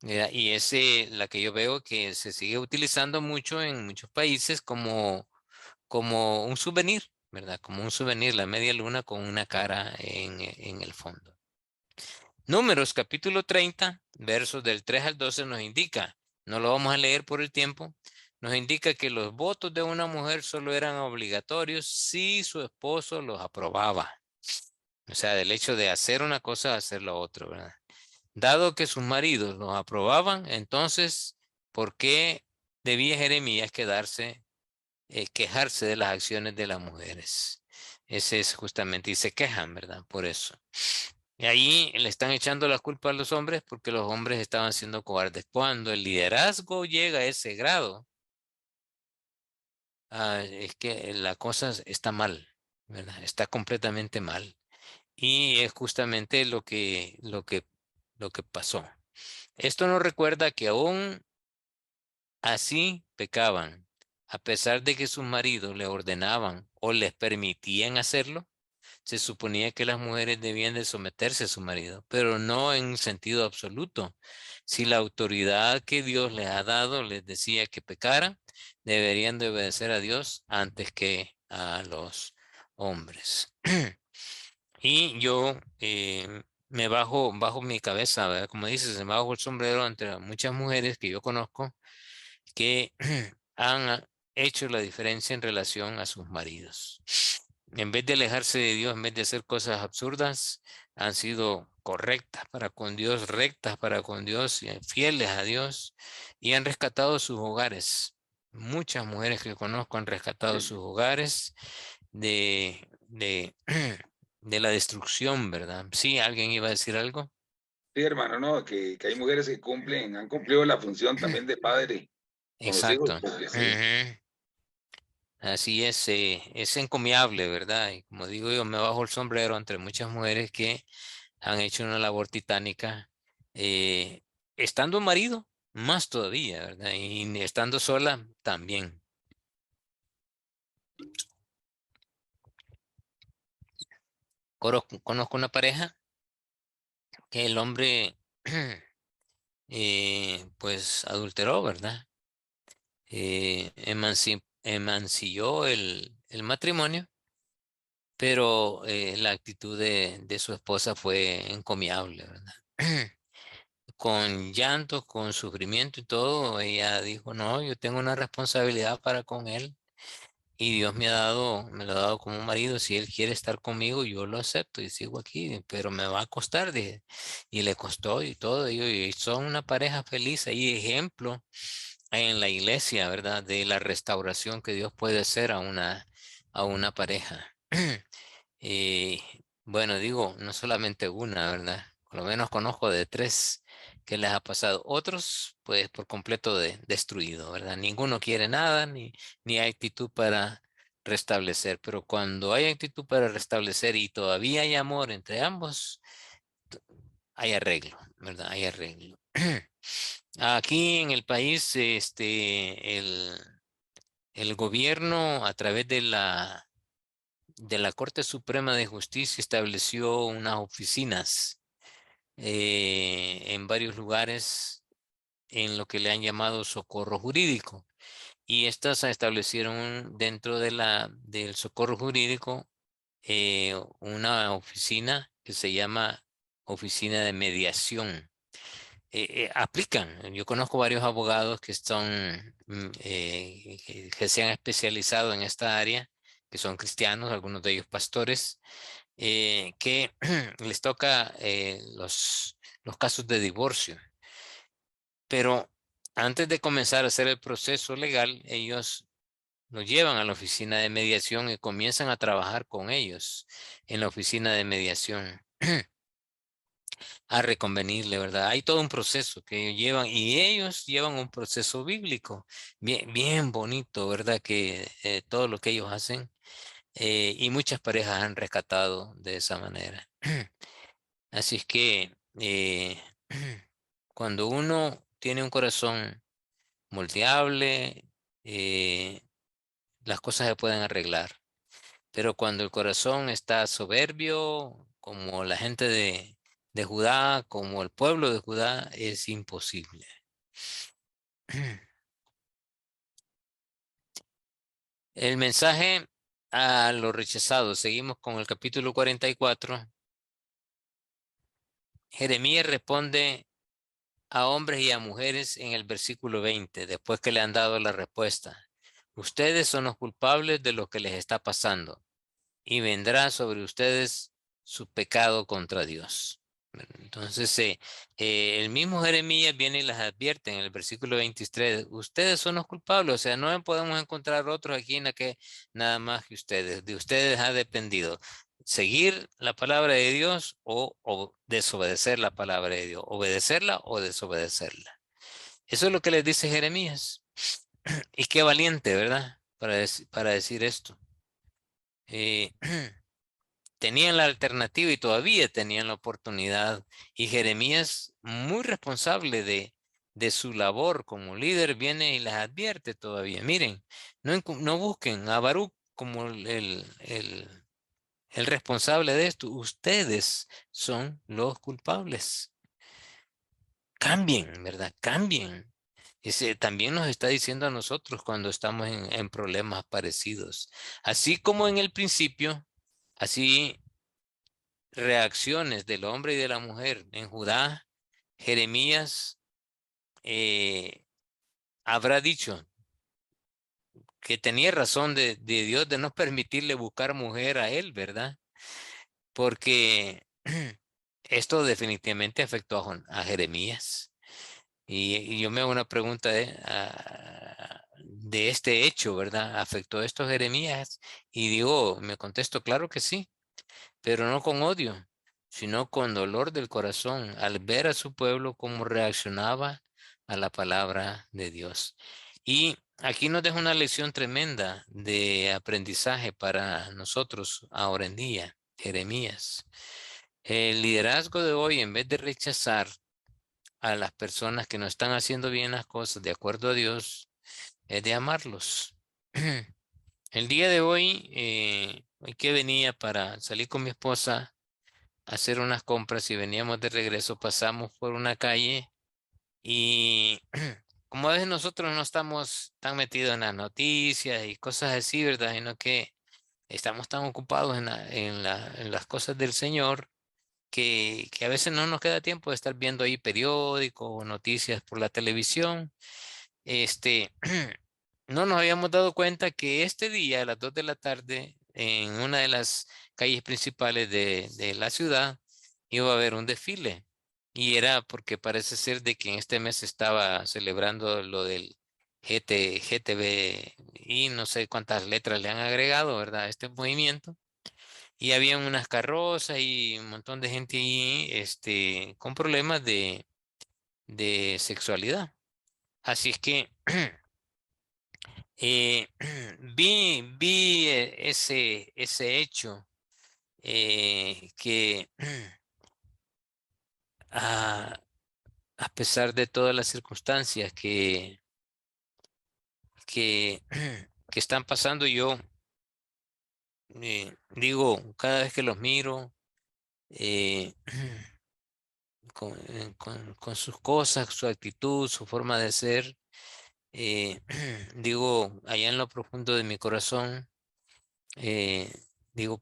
Y es la que yo veo que se sigue utilizando mucho en muchos países como un souvenir, ¿verdad? Como un souvenir, la media luna con una cara en el fondo. Números capítulo 30, versos del 3 al 12 nos indica, no lo vamos a leer por el tiempo, nos indica que los votos de una mujer solo eran obligatorios si su esposo los aprobaba. O sea, del hecho de hacer una cosa, hacer lo otro, ¿verdad? Dado que sus maridos los aprobaban, entonces, ¿por qué debía Jeremías quejarse de las acciones de las mujeres? Ese es justamente, y se quejan, ¿verdad? Por eso. Y ahí le están echando la culpa a los hombres porque los hombres estaban siendo cobardes. Cuando el liderazgo llega a ese grado, es que la cosa está mal, ¿verdad? Está completamente mal. Y es justamente lo que pasó. Esto nos recuerda que aún así pecaban, a pesar de que sus maridos le ordenaban o les permitían hacerlo. Se suponía que las mujeres debían de someterse a su marido, pero no en sentido absoluto. Si la autoridad que Dios les ha dado les decía que pecaran, deberían de obedecer a Dios antes que a los hombres. Y yo me bajo mi cabeza, ¿verdad? Como dices, me bajo el sombrero entre muchas mujeres que yo conozco que han hecho la diferencia en relación a sus maridos. En vez de alejarse de Dios, en vez de hacer cosas absurdas, han sido correctas para con Dios, rectas para con Dios, fieles a Dios, y han rescatado sus hogares. Muchas mujeres que conozco han rescatado sus hogares de de la destrucción, ¿verdad? Sí, alguien iba a decir algo. Sí, hermano, no, que hay mujeres que han cumplido la función también de padre con los hijos, Exacto. porque sí. Ujú. Así es encomiable, ¿verdad? Y como digo yo, me bajo el sombrero entre muchas mujeres que han hecho una labor titánica, eh, estando marido, más todavía, ¿verdad? Y estando sola, también. Conozco una pareja que el hombre, pues, adulteró, ¿verdad? Emancilló el matrimonio, pero la actitud de su esposa fue encomiable, ¿verdad? Con llanto, con sufrimiento y todo, ella dijo, no, yo tengo una responsabilidad para con él y Dios me lo ha dado como un marido, si él quiere estar conmigo, yo lo acepto y sigo aquí, pero me va a costar, dije. Y le costó y todo, y son una pareja feliz, hay ejemplo en la iglesia, ¿verdad? De la restauración que Dios puede hacer a una pareja. Y bueno, digo, no solamente una, ¿verdad? Por lo menos conozco de 3 que les ha pasado. Otros, pues, por completo destruido, ¿verdad? Ninguno quiere nada, ni hay actitud para restablecer. Pero cuando hay actitud para restablecer y todavía hay amor entre ambos, hay arreglo, ¿verdad? Hay arreglo. Aquí en el país, el gobierno a través de la Corte Suprema de Justicia estableció unas oficinas en varios lugares en lo que le han llamado socorro jurídico. Y estas se establecieron dentro del socorro jurídico una oficina que se llama Oficina de Mediación. Aplican. Yo conozco varios abogados que que se han especializado en esta área, que son cristianos, algunos de ellos pastores, que les toca los casos de divorcio. Pero antes de comenzar a hacer el proceso legal, ellos lo llevan a la oficina de mediación y comienzan a trabajar con ellos en la oficina de mediación. a reconvenirle, ¿verdad? Hay todo un proceso que ellos llevan y ellos llevan un proceso bíblico bien, bien bonito, ¿verdad? Que todo lo que ellos hacen y muchas parejas han rescatado de esa manera. Así es que cuando uno tiene un corazón moldeable, las cosas se pueden arreglar. Pero cuando el corazón está soberbio, como la gente de Judá, como el pueblo de Judá, es imposible. El mensaje a los rechazados. Seguimos con el capítulo 44. Jeremías responde a hombres y a mujeres en el versículo 20, después que le han dado la respuesta. Ustedes son los culpables de lo que les está pasando y vendrá sobre ustedes su pecado contra Dios. Entonces, el mismo Jeremías viene y las advierte en el versículo 23, ustedes son los culpables, o sea, no podemos encontrar otros aquí en la que nada más que ustedes, de ustedes ha dependido seguir la palabra de Dios o desobedecer la palabra de Dios, obedecerla o desobedecerla. Eso es lo que les dice Jeremías. Y qué valiente, ¿verdad? Para decir esto. Tenían la alternativa y todavía tenían la oportunidad. Y Jeremías, muy responsable de su labor como líder, viene y les advierte todavía. Miren, no busquen a Baruch como el responsable de esto. Ustedes son los culpables. Cambien, ¿verdad? Cambien. También nos está diciendo a nosotros cuando estamos en problemas parecidos. Así como en el principio, así reacciones del hombre y de la mujer en Judá, Jeremías habrá dicho que tenía razón de Dios de no permitirle buscar mujer a él, ¿verdad? Porque esto definitivamente afectó a Jeremías. Y yo me hago una pregunta de este hecho, ¿verdad? ¿Afectó esto a Jeremías? Y digo, me contesto, claro que sí, pero no con odio, sino con dolor del corazón, al ver a su pueblo cómo reaccionaba a la palabra de Dios. Y aquí nos deja una lección tremenda de aprendizaje para nosotros ahora en día, Jeremías. El liderazgo de hoy, en vez de rechazar a las personas que no están haciendo bien las cosas de acuerdo a Dios, es de amarlos. El día de hoy que venía para salir con mi esposa a hacer unas compras y veníamos de regreso, pasamos por una calle y como a veces nosotros no estamos tan metidos en las noticias y cosas así, ¿verdad? Sino que estamos tan ocupados en las cosas del Señor que a veces no nos queda tiempo de estar viendo ahí periódicos o noticias por la televisión. No nos habíamos dado cuenta que este día a las 2 de la tarde en una de las calles principales de la ciudad iba a haber un desfile y era porque parece ser de que en este mes estaba celebrando lo del GTB y no sé cuántas letras le han agregado, ¿verdad? A este movimiento. Y había unas carrozas y un montón de gente ahí, con problemas de sexualidad. Así es que vi ese hecho que a, a pesar de todas las circunstancias que, que están pasando, yo digo, cada vez que los miro, eh, con sus cosas, su actitud, su forma de ser, digo, allá en lo profundo de mi corazón, eh, digo,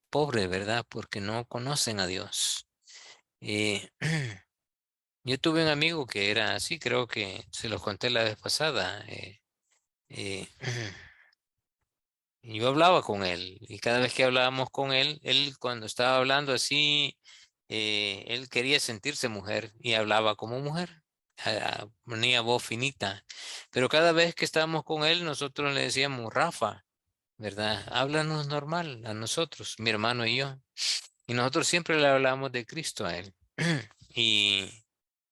pobre, ¿verdad? Porque no conocen a Dios. Eh, yo tuve un amigo que era así, creo que se los conté la vez pasada. Eh, yo hablaba con él y cada vez que hablábamos con él cuando estaba hablando así, él quería sentirse mujer y hablaba como mujer. Ponía voz finita, pero cada vez que estábamos con él, nosotros le decíamos, Rafa, ¿verdad? Háblanos normal a nosotros, mi hermano y yo. Y nosotros siempre le hablamos de Cristo a él. y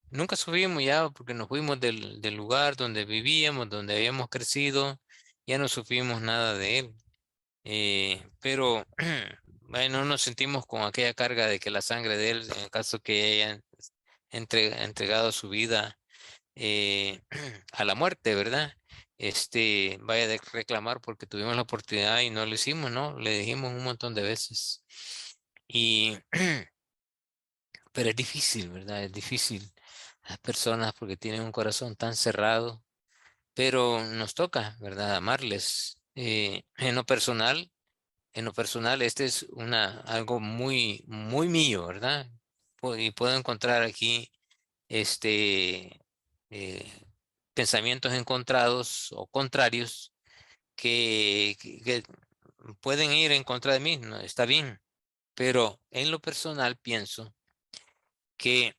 nunca subimos ya porque nos fuimos del lugar donde vivíamos, donde habíamos crecido, ya no supimos nada de él. Pero bueno, no nos sentimos con aquella carga de que la sangre de él, en el caso que haya entregado su vida a la muerte, ¿verdad? Vaya a reclamar porque tuvimos la oportunidad y no lo hicimos, ¿no? Le dijimos un montón de veces. Y, pero es difícil, ¿verdad? Es difícil. Las personas porque tienen un corazón tan cerrado, pero nos toca, ¿verdad? Amarles. En lo personal, este es algo muy, muy mío, ¿verdad? Y puedo encontrar aquí, este, eh, pensamientos encontrados o contrarios que pueden ir en contra de mí, ¿no? Está bien, pero en lo personal pienso que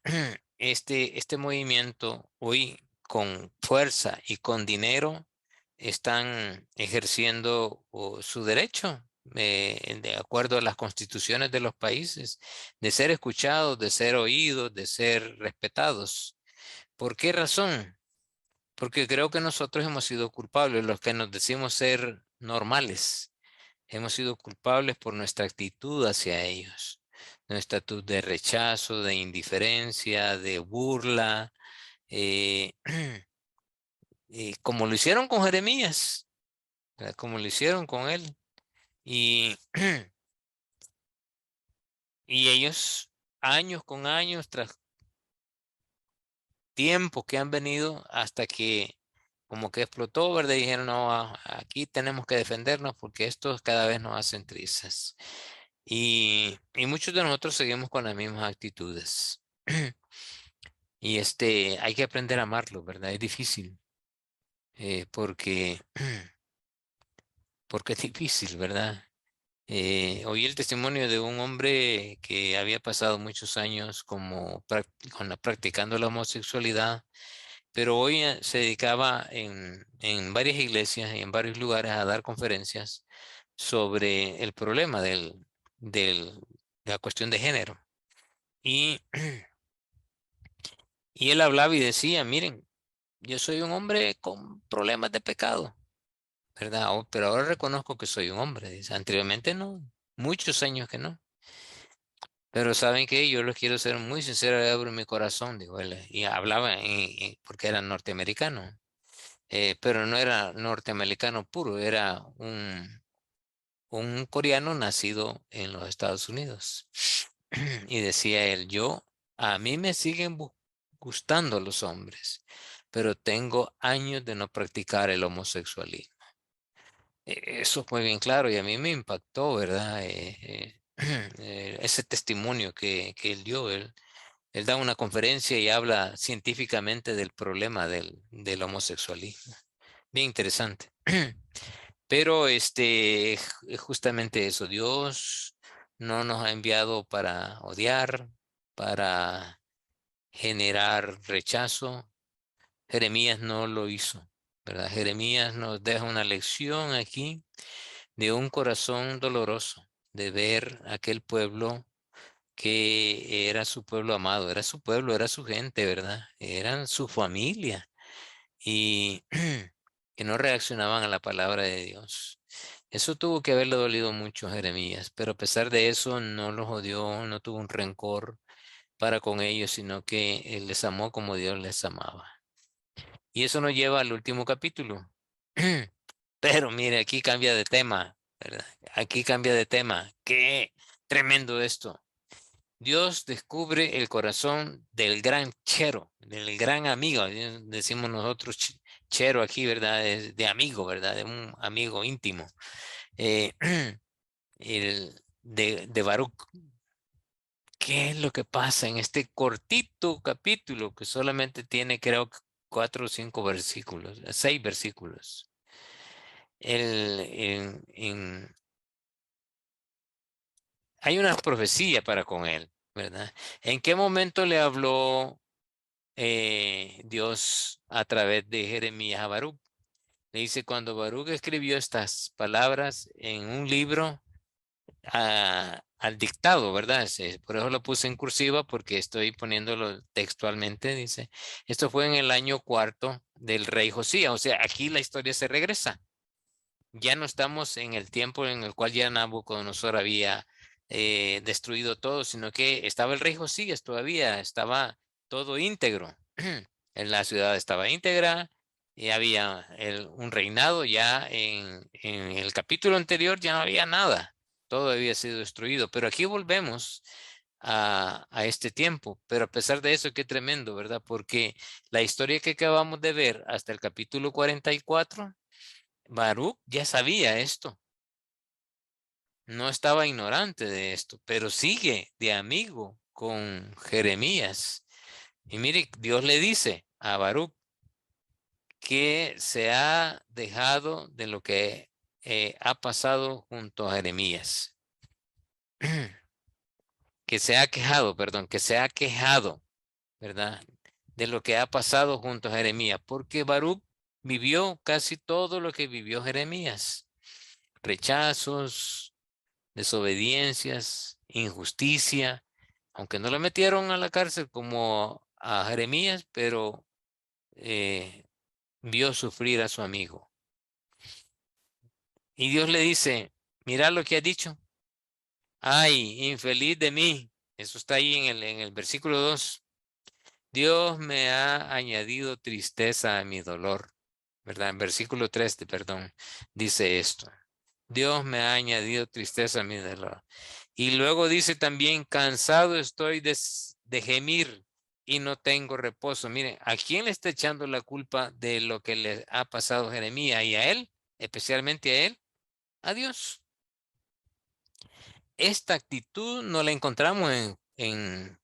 este movimiento hoy con fuerza y con dinero están ejerciendo su derecho de acuerdo a las constituciones de los países, de ser escuchados, de ser oídos, de ser respetados. ¿Por qué razón? Porque creo que nosotros hemos sido culpables, los que nos decimos ser normales. Hemos sido culpables por nuestra actitud hacia ellos. Nuestra actitud de rechazo, de indiferencia, de burla, eh, como lo hicieron con Jeremías, ¿verdad? Como lo hicieron con él. Y, y ellos, años con años, tras tiempo que han venido hasta que como que explotó, ¿verdad? Y dijeron, no, aquí tenemos que defendernos porque estos cada vez nos hacen trizas. Y muchos de nosotros seguimos con las mismas actitudes. Y hay que aprender a amarlo, ¿verdad? Es difícil, porque, porque es difícil, ¿verdad? Oí el testimonio de un hombre que había pasado muchos años como practicando la homosexualidad, pero hoy se dedicaba en varias iglesias y en varios lugares a dar conferencias sobre el problema de la cuestión de género. Y, y él hablaba y decía, miren, yo soy un hombre con problemas de pecado, ¿verdad? Pero ahora reconozco que soy un hombre. Dice, anteriormente no, muchos años que no. Pero ¿saben qué? Yo les quiero ser muy sincero, abro mi corazón, digo él. Y hablaba porque era norteamericano. Pero no era norteamericano puro, era un coreano nacido en los Estados Unidos. Y decía él, a mí me siguen gustando los hombres, pero tengo años de no practicar el homosexualismo. Eso fue bien claro y a mí me impactó, ¿verdad? Ese testimonio que él dio. Él da una conferencia y habla científicamente del problema del homosexualismo. Bien interesante. Pero justamente eso, Dios no nos ha enviado para odiar, para generar rechazo. Jeremías no lo hizo, ¿verdad? Jeremías nos deja una lección aquí de un corazón doloroso, de ver aquel pueblo que era su pueblo amado, era su pueblo, era su gente, ¿verdad? Eran su familia y que no reaccionaban a la palabra de Dios. Eso tuvo que haberle dolido mucho a Jeremías, pero a pesar de eso no los odió, no tuvo un rencor para con ellos, sino que él les amó como Dios les amaba. Y eso nos lleva al último capítulo. Pero mire, aquí cambia de tema, ¿verdad? Aquí cambia de tema. Qué tremendo esto. Dios descubre el corazón del gran chero, del gran amigo. Decimos nosotros chero aquí, ¿verdad? De amigo, ¿verdad? De un amigo íntimo. Eh, de Baruch. ¿Qué es lo que pasa en este cortito capítulo que solamente tiene, creo, 4 o 5 versículos, 6 versículos? Hay una profecía para con él, ¿verdad? ¿En qué momento le habló Dios a través de Jeremías a Baruch? Le dice, cuando Baruch escribió estas palabras en un libro, al dictado, ¿verdad? Por eso lo puse en cursiva porque estoy poniéndolo textualmente. Dice, esto fue en el año 4 del rey Josías. O sea, aquí la historia se regresa. Ya no estamos en el tiempo en el cual ya Nabucodonosor había destruido todo, sino que estaba el rey Josías todavía, estaba todo íntegro. En la ciudad estaba íntegra y había un reinado. Ya en el capítulo anterior ya no había nada, todo había sido destruido, pero aquí volvemos a este tiempo. Pero a pesar de eso, qué tremendo, ¿verdad? Porque la historia que acabamos de ver hasta el capítulo 44, Baruch ya sabía esto, no estaba ignorante de esto, pero sigue de amigo con Jeremías. Y mire, Dios le dice a Baruch que se ha dejado de lo que ha pasado junto a Jeremías. Que se ha quejado, perdón, que se ha quejado, ¿verdad? De lo que ha pasado junto a Jeremías, porque Baruch vivió casi todo lo que vivió Jeremías. Rechazos, desobediencias, injusticia, aunque no lo metieron a la cárcel como a Jeremías, pero vio sufrir a su amigo. Y Dios le dice, mira lo que ha dicho. Ay, infeliz de mí. Eso está ahí en el versículo 2. Dios me ha añadido tristeza a mi dolor, ¿verdad? En versículo 3, perdón, dice esto. Dios me ha añadido tristeza a mi dolor. Y luego dice también, cansado estoy de gemir y no tengo reposo. Miren, ¿a quién le está echando la culpa de lo que le ha pasado a Jeremías y a él? Especialmente a él, a Dios. Esta actitud no la encontramos en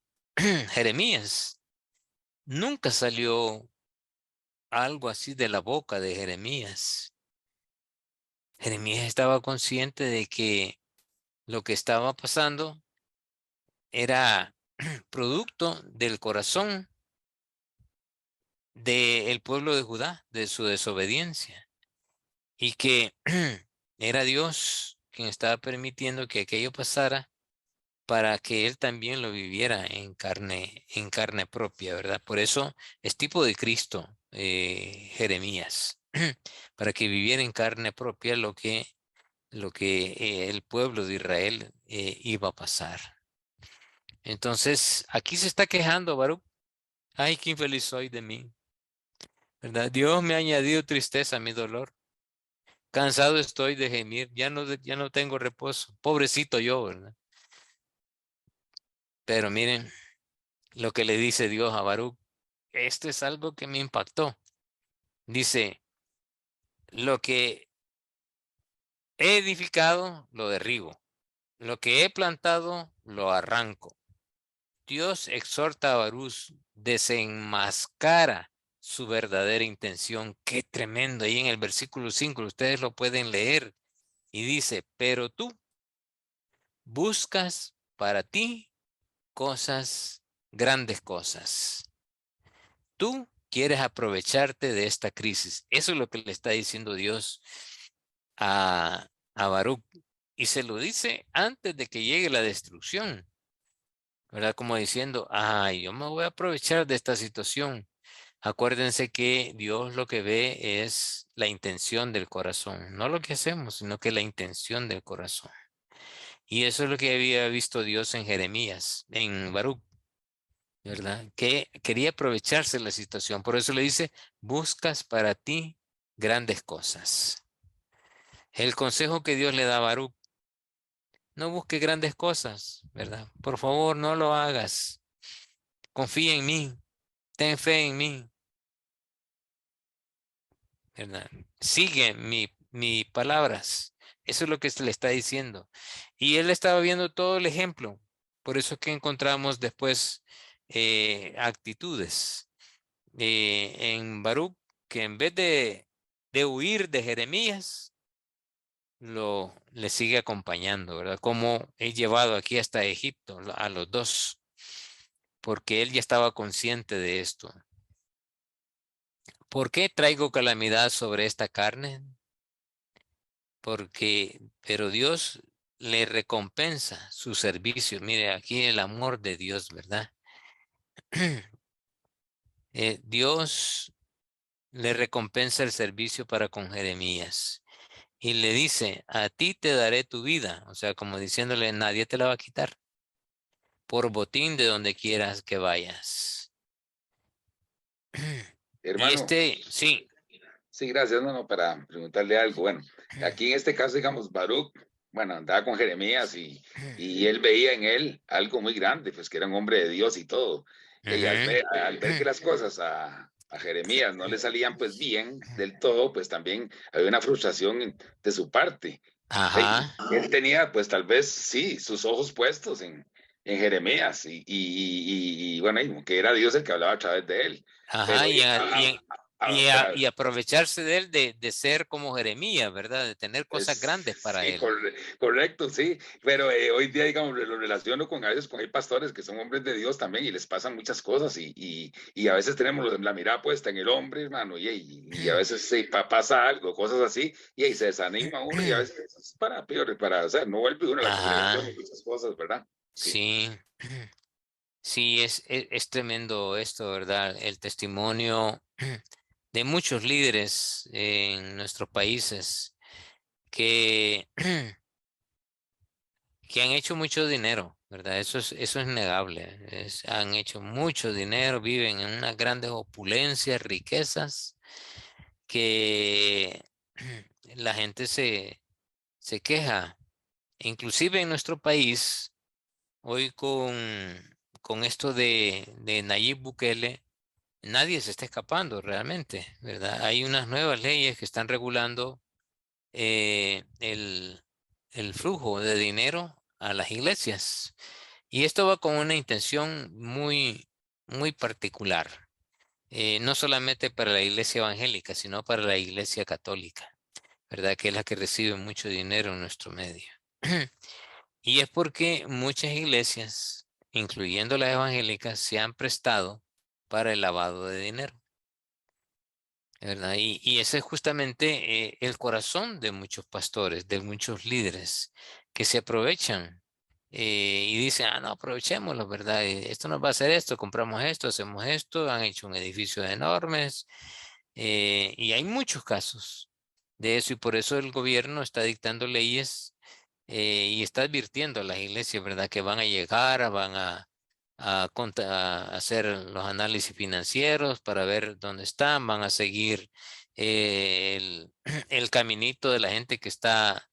Jeremías. Nunca salió algo así de la boca de Jeremías. Jeremías estaba consciente de que lo que estaba pasando era producto del corazón del pueblo de Judá, de su desobediencia, y que era Dios quien estaba permitiendo que aquello pasara para que él también lo viviera en carne propia, ¿verdad? Por eso es tipo de Cristo, Jeremías, para que viviera en carne propia lo que el pueblo de Israel iba a pasar. Entonces, aquí se está quejando Baruch. Ay, qué infeliz soy de mí, ¿verdad? Dios me ha añadido tristeza a mi dolor. Cansado estoy de gemir, ya no tengo reposo. Pobrecito yo, ¿verdad? Pero miren lo que le dice Dios a Baruch. Esto es algo que me impactó. Dice, lo que he edificado, lo derribo. Lo que he plantado, lo arranco. Dios exhorta a Baruch, desenmascara su verdadera intención. Qué tremendo. Ahí en el versículo 5, ustedes lo pueden leer. Y dice, pero tú buscas para ti cosas, grandes cosas. Tú quieres aprovecharte de esta crisis. Eso es lo que le está diciendo Dios a Baruch. Y se lo dice antes de que llegue la destrucción, ¿verdad? Como diciendo, ay, yo me voy a aprovechar de esta situación. Acuérdense que Dios lo que ve es la intención del corazón, no lo que hacemos, sino que la intención del corazón. Y eso es lo que había visto Dios en Jeremías, en Baruch, ¿verdad? Que quería aprovecharse la situación. Por eso le dice, buscas para ti grandes cosas. El consejo que Dios le da a Baruch, no busque grandes cosas, ¿verdad? Por favor, no lo hagas. Confía en mí, ten fe en mí, ¿verdad? Sigue mis palabras. Eso es lo que se le está diciendo. Y él estaba viendo todo el ejemplo. Por eso es que encontramos después actitudes en Baruch, que en vez de huir de Jeremías, le sigue acompañando, ¿verdad? Como he llevado aquí hasta Egipto a los dos, porque él ya estaba consciente de esto. ¿Por qué traigo calamidad sobre esta carne? Pero Dios le recompensa su servicio. Mire, aquí el amor de Dios, ¿verdad? Dios le recompensa el servicio para con Jeremías. Y le dice, a ti te daré tu vida. O sea, como diciéndole, nadie te la va a quitar. Por botín de donde quieras que vayas. Y Hermano, sí. sí, gracias, no, para preguntarle algo. Bueno, aquí en este caso, digamos, Baruch, bueno, andaba con Jeremías y él veía en él algo muy grande, pues que era un hombre de Dios y todo. Y al ver que las cosas a Jeremías no le salían pues bien del todo, pues también había una frustración de su parte. Ajá. Él tenía pues tal vez, sí, sus ojos puestos en Jeremías y bueno, y que era Dios el que hablaba a través de él. Pero Ajá, y aprovecharse de él de ser como Jeremías, ¿verdad? De tener cosas grandes para sí, él. correcto, sí, pero hoy día, digamos, lo relaciono con a veces con hay pastores que son hombres de Dios también y les pasan muchas cosas y a veces tenemos la mirada puesta en el hombre, hermano, y a veces sí, pasa algo, cosas así, y ahí se desanima uno y a veces es para peor, o sea, no vuelve uno a la congregación Ajá, y muchas cosas, ¿verdad? Sí. sí. Sí, es tremendo esto, ¿verdad? El testimonio de muchos líderes en nuestros países que, que han hecho mucho dinero, ¿verdad? Eso es innegable. Han hecho mucho dinero, viven en unas grandes opulencias, riquezas, que la gente se queja. Inclusive en nuestro país, hoy con esto de Nayib Bukele, nadie se está escapando realmente, ¿verdad? Hay unas nuevas leyes que están regulando eh, el, el flujo de dinero a las iglesias. Y esto va con una intención muy particular, no solamente para la iglesia evangélica, sino para la iglesia católica, ¿verdad? Que es la que recibe mucho dinero en nuestro medio. Y es porque muchas iglesias, incluyendo las evangélicas, se han prestado para el lavado de dinero. ¿Verdad? Y ese es justamente el corazón de muchos pastores, de muchos líderes que se aprovechan y dicen, no, aprovechémoslo, ¿verdad? Esto nos va a hacer esto, compramos esto, hacemos esto, han hecho un edificio enormes y hay muchos casos de eso y por eso el gobierno está dictando leyes y está advirtiendo a las iglesias, ¿verdad? Que van a llegar, van a hacer los análisis financieros para ver dónde están, van a seguir el caminito de la gente que está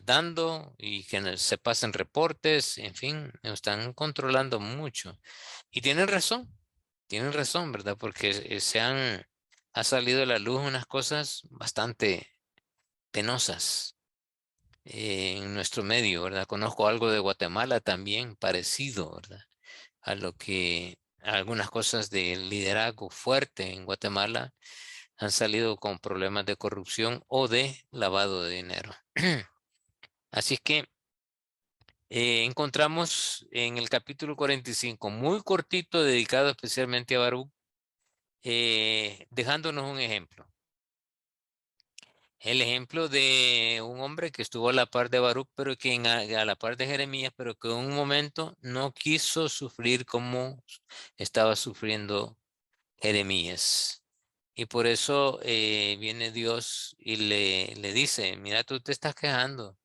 dando y que se pasen reportes, en fin, están controlando mucho. Y tienen razón, ¿verdad? Porque ha salido a la luz unas cosas bastante penosas en nuestro medio, ¿verdad? Conozco algo de Guatemala también parecido, ¿verdad? A lo que algunas cosas de liderazgo fuerte en Guatemala han salido con problemas de corrupción o de lavado de dinero. Así es que encontramos en el capítulo 45, muy cortito, dedicado especialmente a Baruch, dejándonos un ejemplo. El ejemplo de un hombre que estuvo a la par de Baruch, pero que a la par de Jeremías, pero que en un momento no quiso sufrir como estaba sufriendo Jeremías. Y por eso viene Dios y le dice, mira, tú te estás quejando,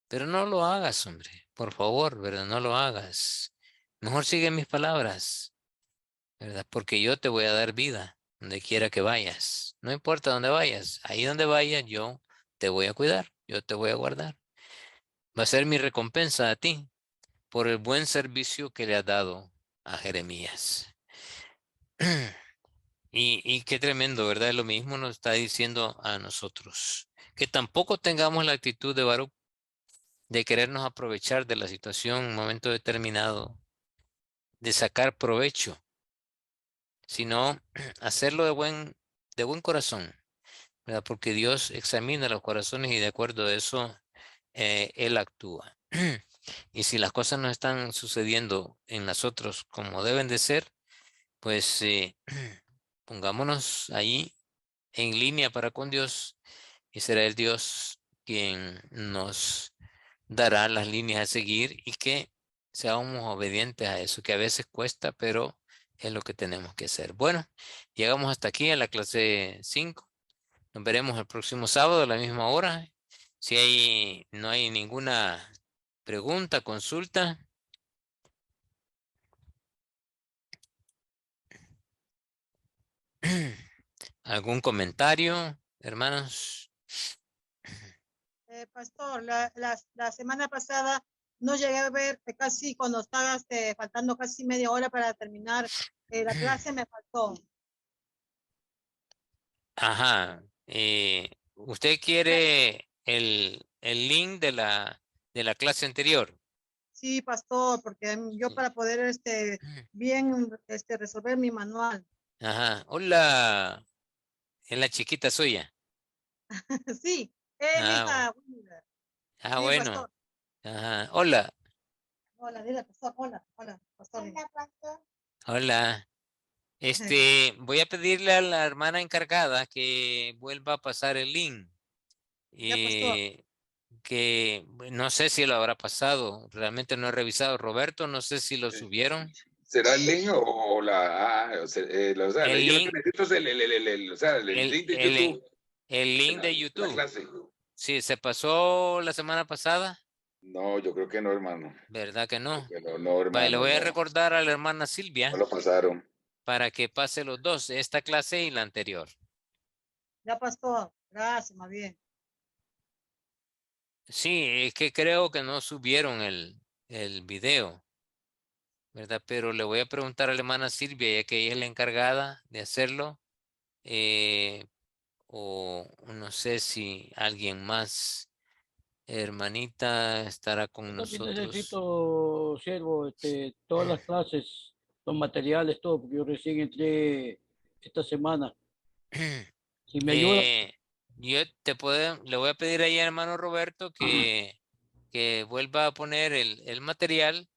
pero no lo hagas, hombre, por favor, ¿verdad? No lo hagas. Mejor sigue mis palabras, ¿verdad? Porque yo te voy a dar vida donde quiera que vayas. No importa dónde vayas, ahí donde vayas yo te voy a cuidar, yo te voy a guardar. Va a ser mi recompensa a ti por el buen servicio que le has dado a Jeremías. Y qué tremendo, ¿verdad? Lo mismo nos está diciendo a nosotros. Que tampoco tengamos la actitud de Baruch de querernos aprovechar de la situación en un momento determinado, de sacar provecho, sino hacerlo de buen corazón, ¿verdad? Porque Dios examina los corazones y de acuerdo a eso Él actúa. Y si las cosas no están sucediendo en nosotros como deben de ser, pues pongámonos ahí en línea para con Dios y será el Dios quien nos dará las líneas a seguir y que seamos obedientes a eso, que a veces cuesta, pero es lo que tenemos que hacer. Bueno, llegamos hasta aquí a la clase 5. Nos veremos el próximo sábado a la misma hora. Si no hay ninguna pregunta, consulta. ¿Algún comentario, hermanos? Pastor, la semana pasada no llegué a ver casi cuando estaba faltando casi media hora para terminar la clase, me faltó. Ajá. ¿Usted quiere el link de la clase anterior? Sí, pastor, porque yo para poder bien resolver mi manual. Ajá. Hola. Es la chiquita suya. Sí, es mi hija. Sí, Bueno. pastor. Ajá. Hola. Hola, dile, pastor. Hola, pastor. Hola, pastor. Hola. Voy a pedirle a la hermana encargada que vuelva a pasar el link. Ya, pastor. Que no sé si lo habrá pasado. Realmente no he revisado. Roberto, no sé si lo subieron. ¿Será el link o la... o sea, El yo lo link- que necesito es el link de YouTube. El link de La YouTube. clase. Sí, se pasó la semana pasada. No, yo creo que no, hermano. ¿Verdad que no? No, Vale, le hermano, voy a no. recordar a la hermana Silvia No lo pasaron. para que pase los dos, esta clase y la anterior. Ya, pastor. Gracias, más bien. Sí, es que creo que no subieron el video, ¿verdad? Pero le voy a preguntar a la hermana Silvia, ya que ella es la encargada de hacerlo, o no sé si alguien más, hermanita, estará con Yo también nosotros. necesito, siervo, todas las clases, los materiales, todo, porque yo recién entré esta semana. Si me ayuda. Yo le voy a pedir ahí al hermano Roberto que vuelva a poner el material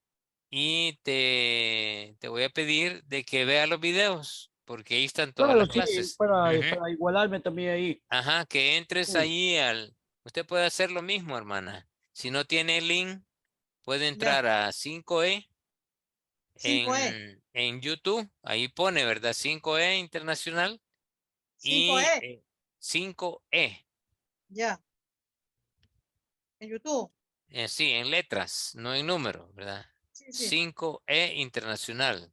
y te voy a pedir de que vea los videos, porque ahí están todas Claro, las sí, clases. para igualarme también ahí. Ajá, que entres Sí. ahí usted puede hacer lo mismo, hermana. Si no tiene el link, puede entrar a 5E 5E. en YouTube. Ahí pone, ¿verdad? 5E Internacional 5E. y 5E. Ya. En YouTube. Sí, en letras, no en números, ¿verdad? Sí, sí. 5E Internacional.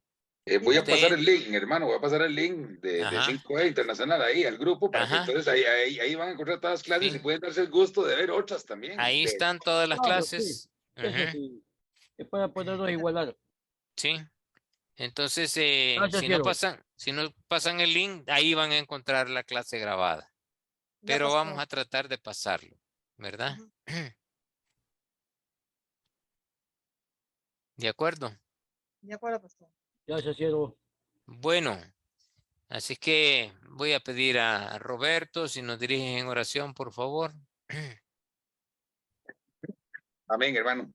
Voy a pasar Usted- el link, hermano, voy a pasar el link de Ajá. 5E Internacional ahí al grupo para que Ajá. entonces ahí van a encontrar todas las clases Sí. y pueden darse el gusto de ver otras también. Ahí están todas las Claro, sí. clases. Eso Ujú. sí. Es para podernos igualar. Sí. Entonces, Gracias, siervo. si no pasan el link, ahí van a encontrar la clase grabada. Ya, Pero pastor. vamos a tratar de pasarlo, ¿verdad? Ujú. ¿De acuerdo? De acuerdo, pastor. Gracias, siervo. Bueno, así que voy a pedir a Roberto si nos dirigen en oración, por favor. Amén, hermano.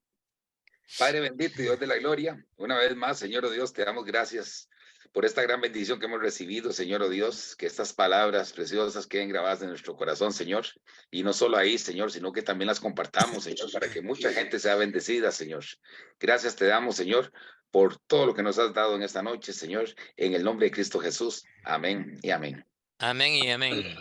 Padre bendito y Dios de la gloria, una vez más, Señor, oh Dios, te damos gracias por esta gran bendición que hemos recibido, Señor, oh Dios, que estas palabras preciosas queden grabadas en nuestro corazón, Señor, y no solo ahí, Señor, sino que también las compartamos, Señor, para que mucha gente sea bendecida, Señor. Gracias te damos, Señor, por todo lo que nos has dado en esta noche, Señor, en el nombre de Cristo Jesús. Amén y amén. Amén y amén.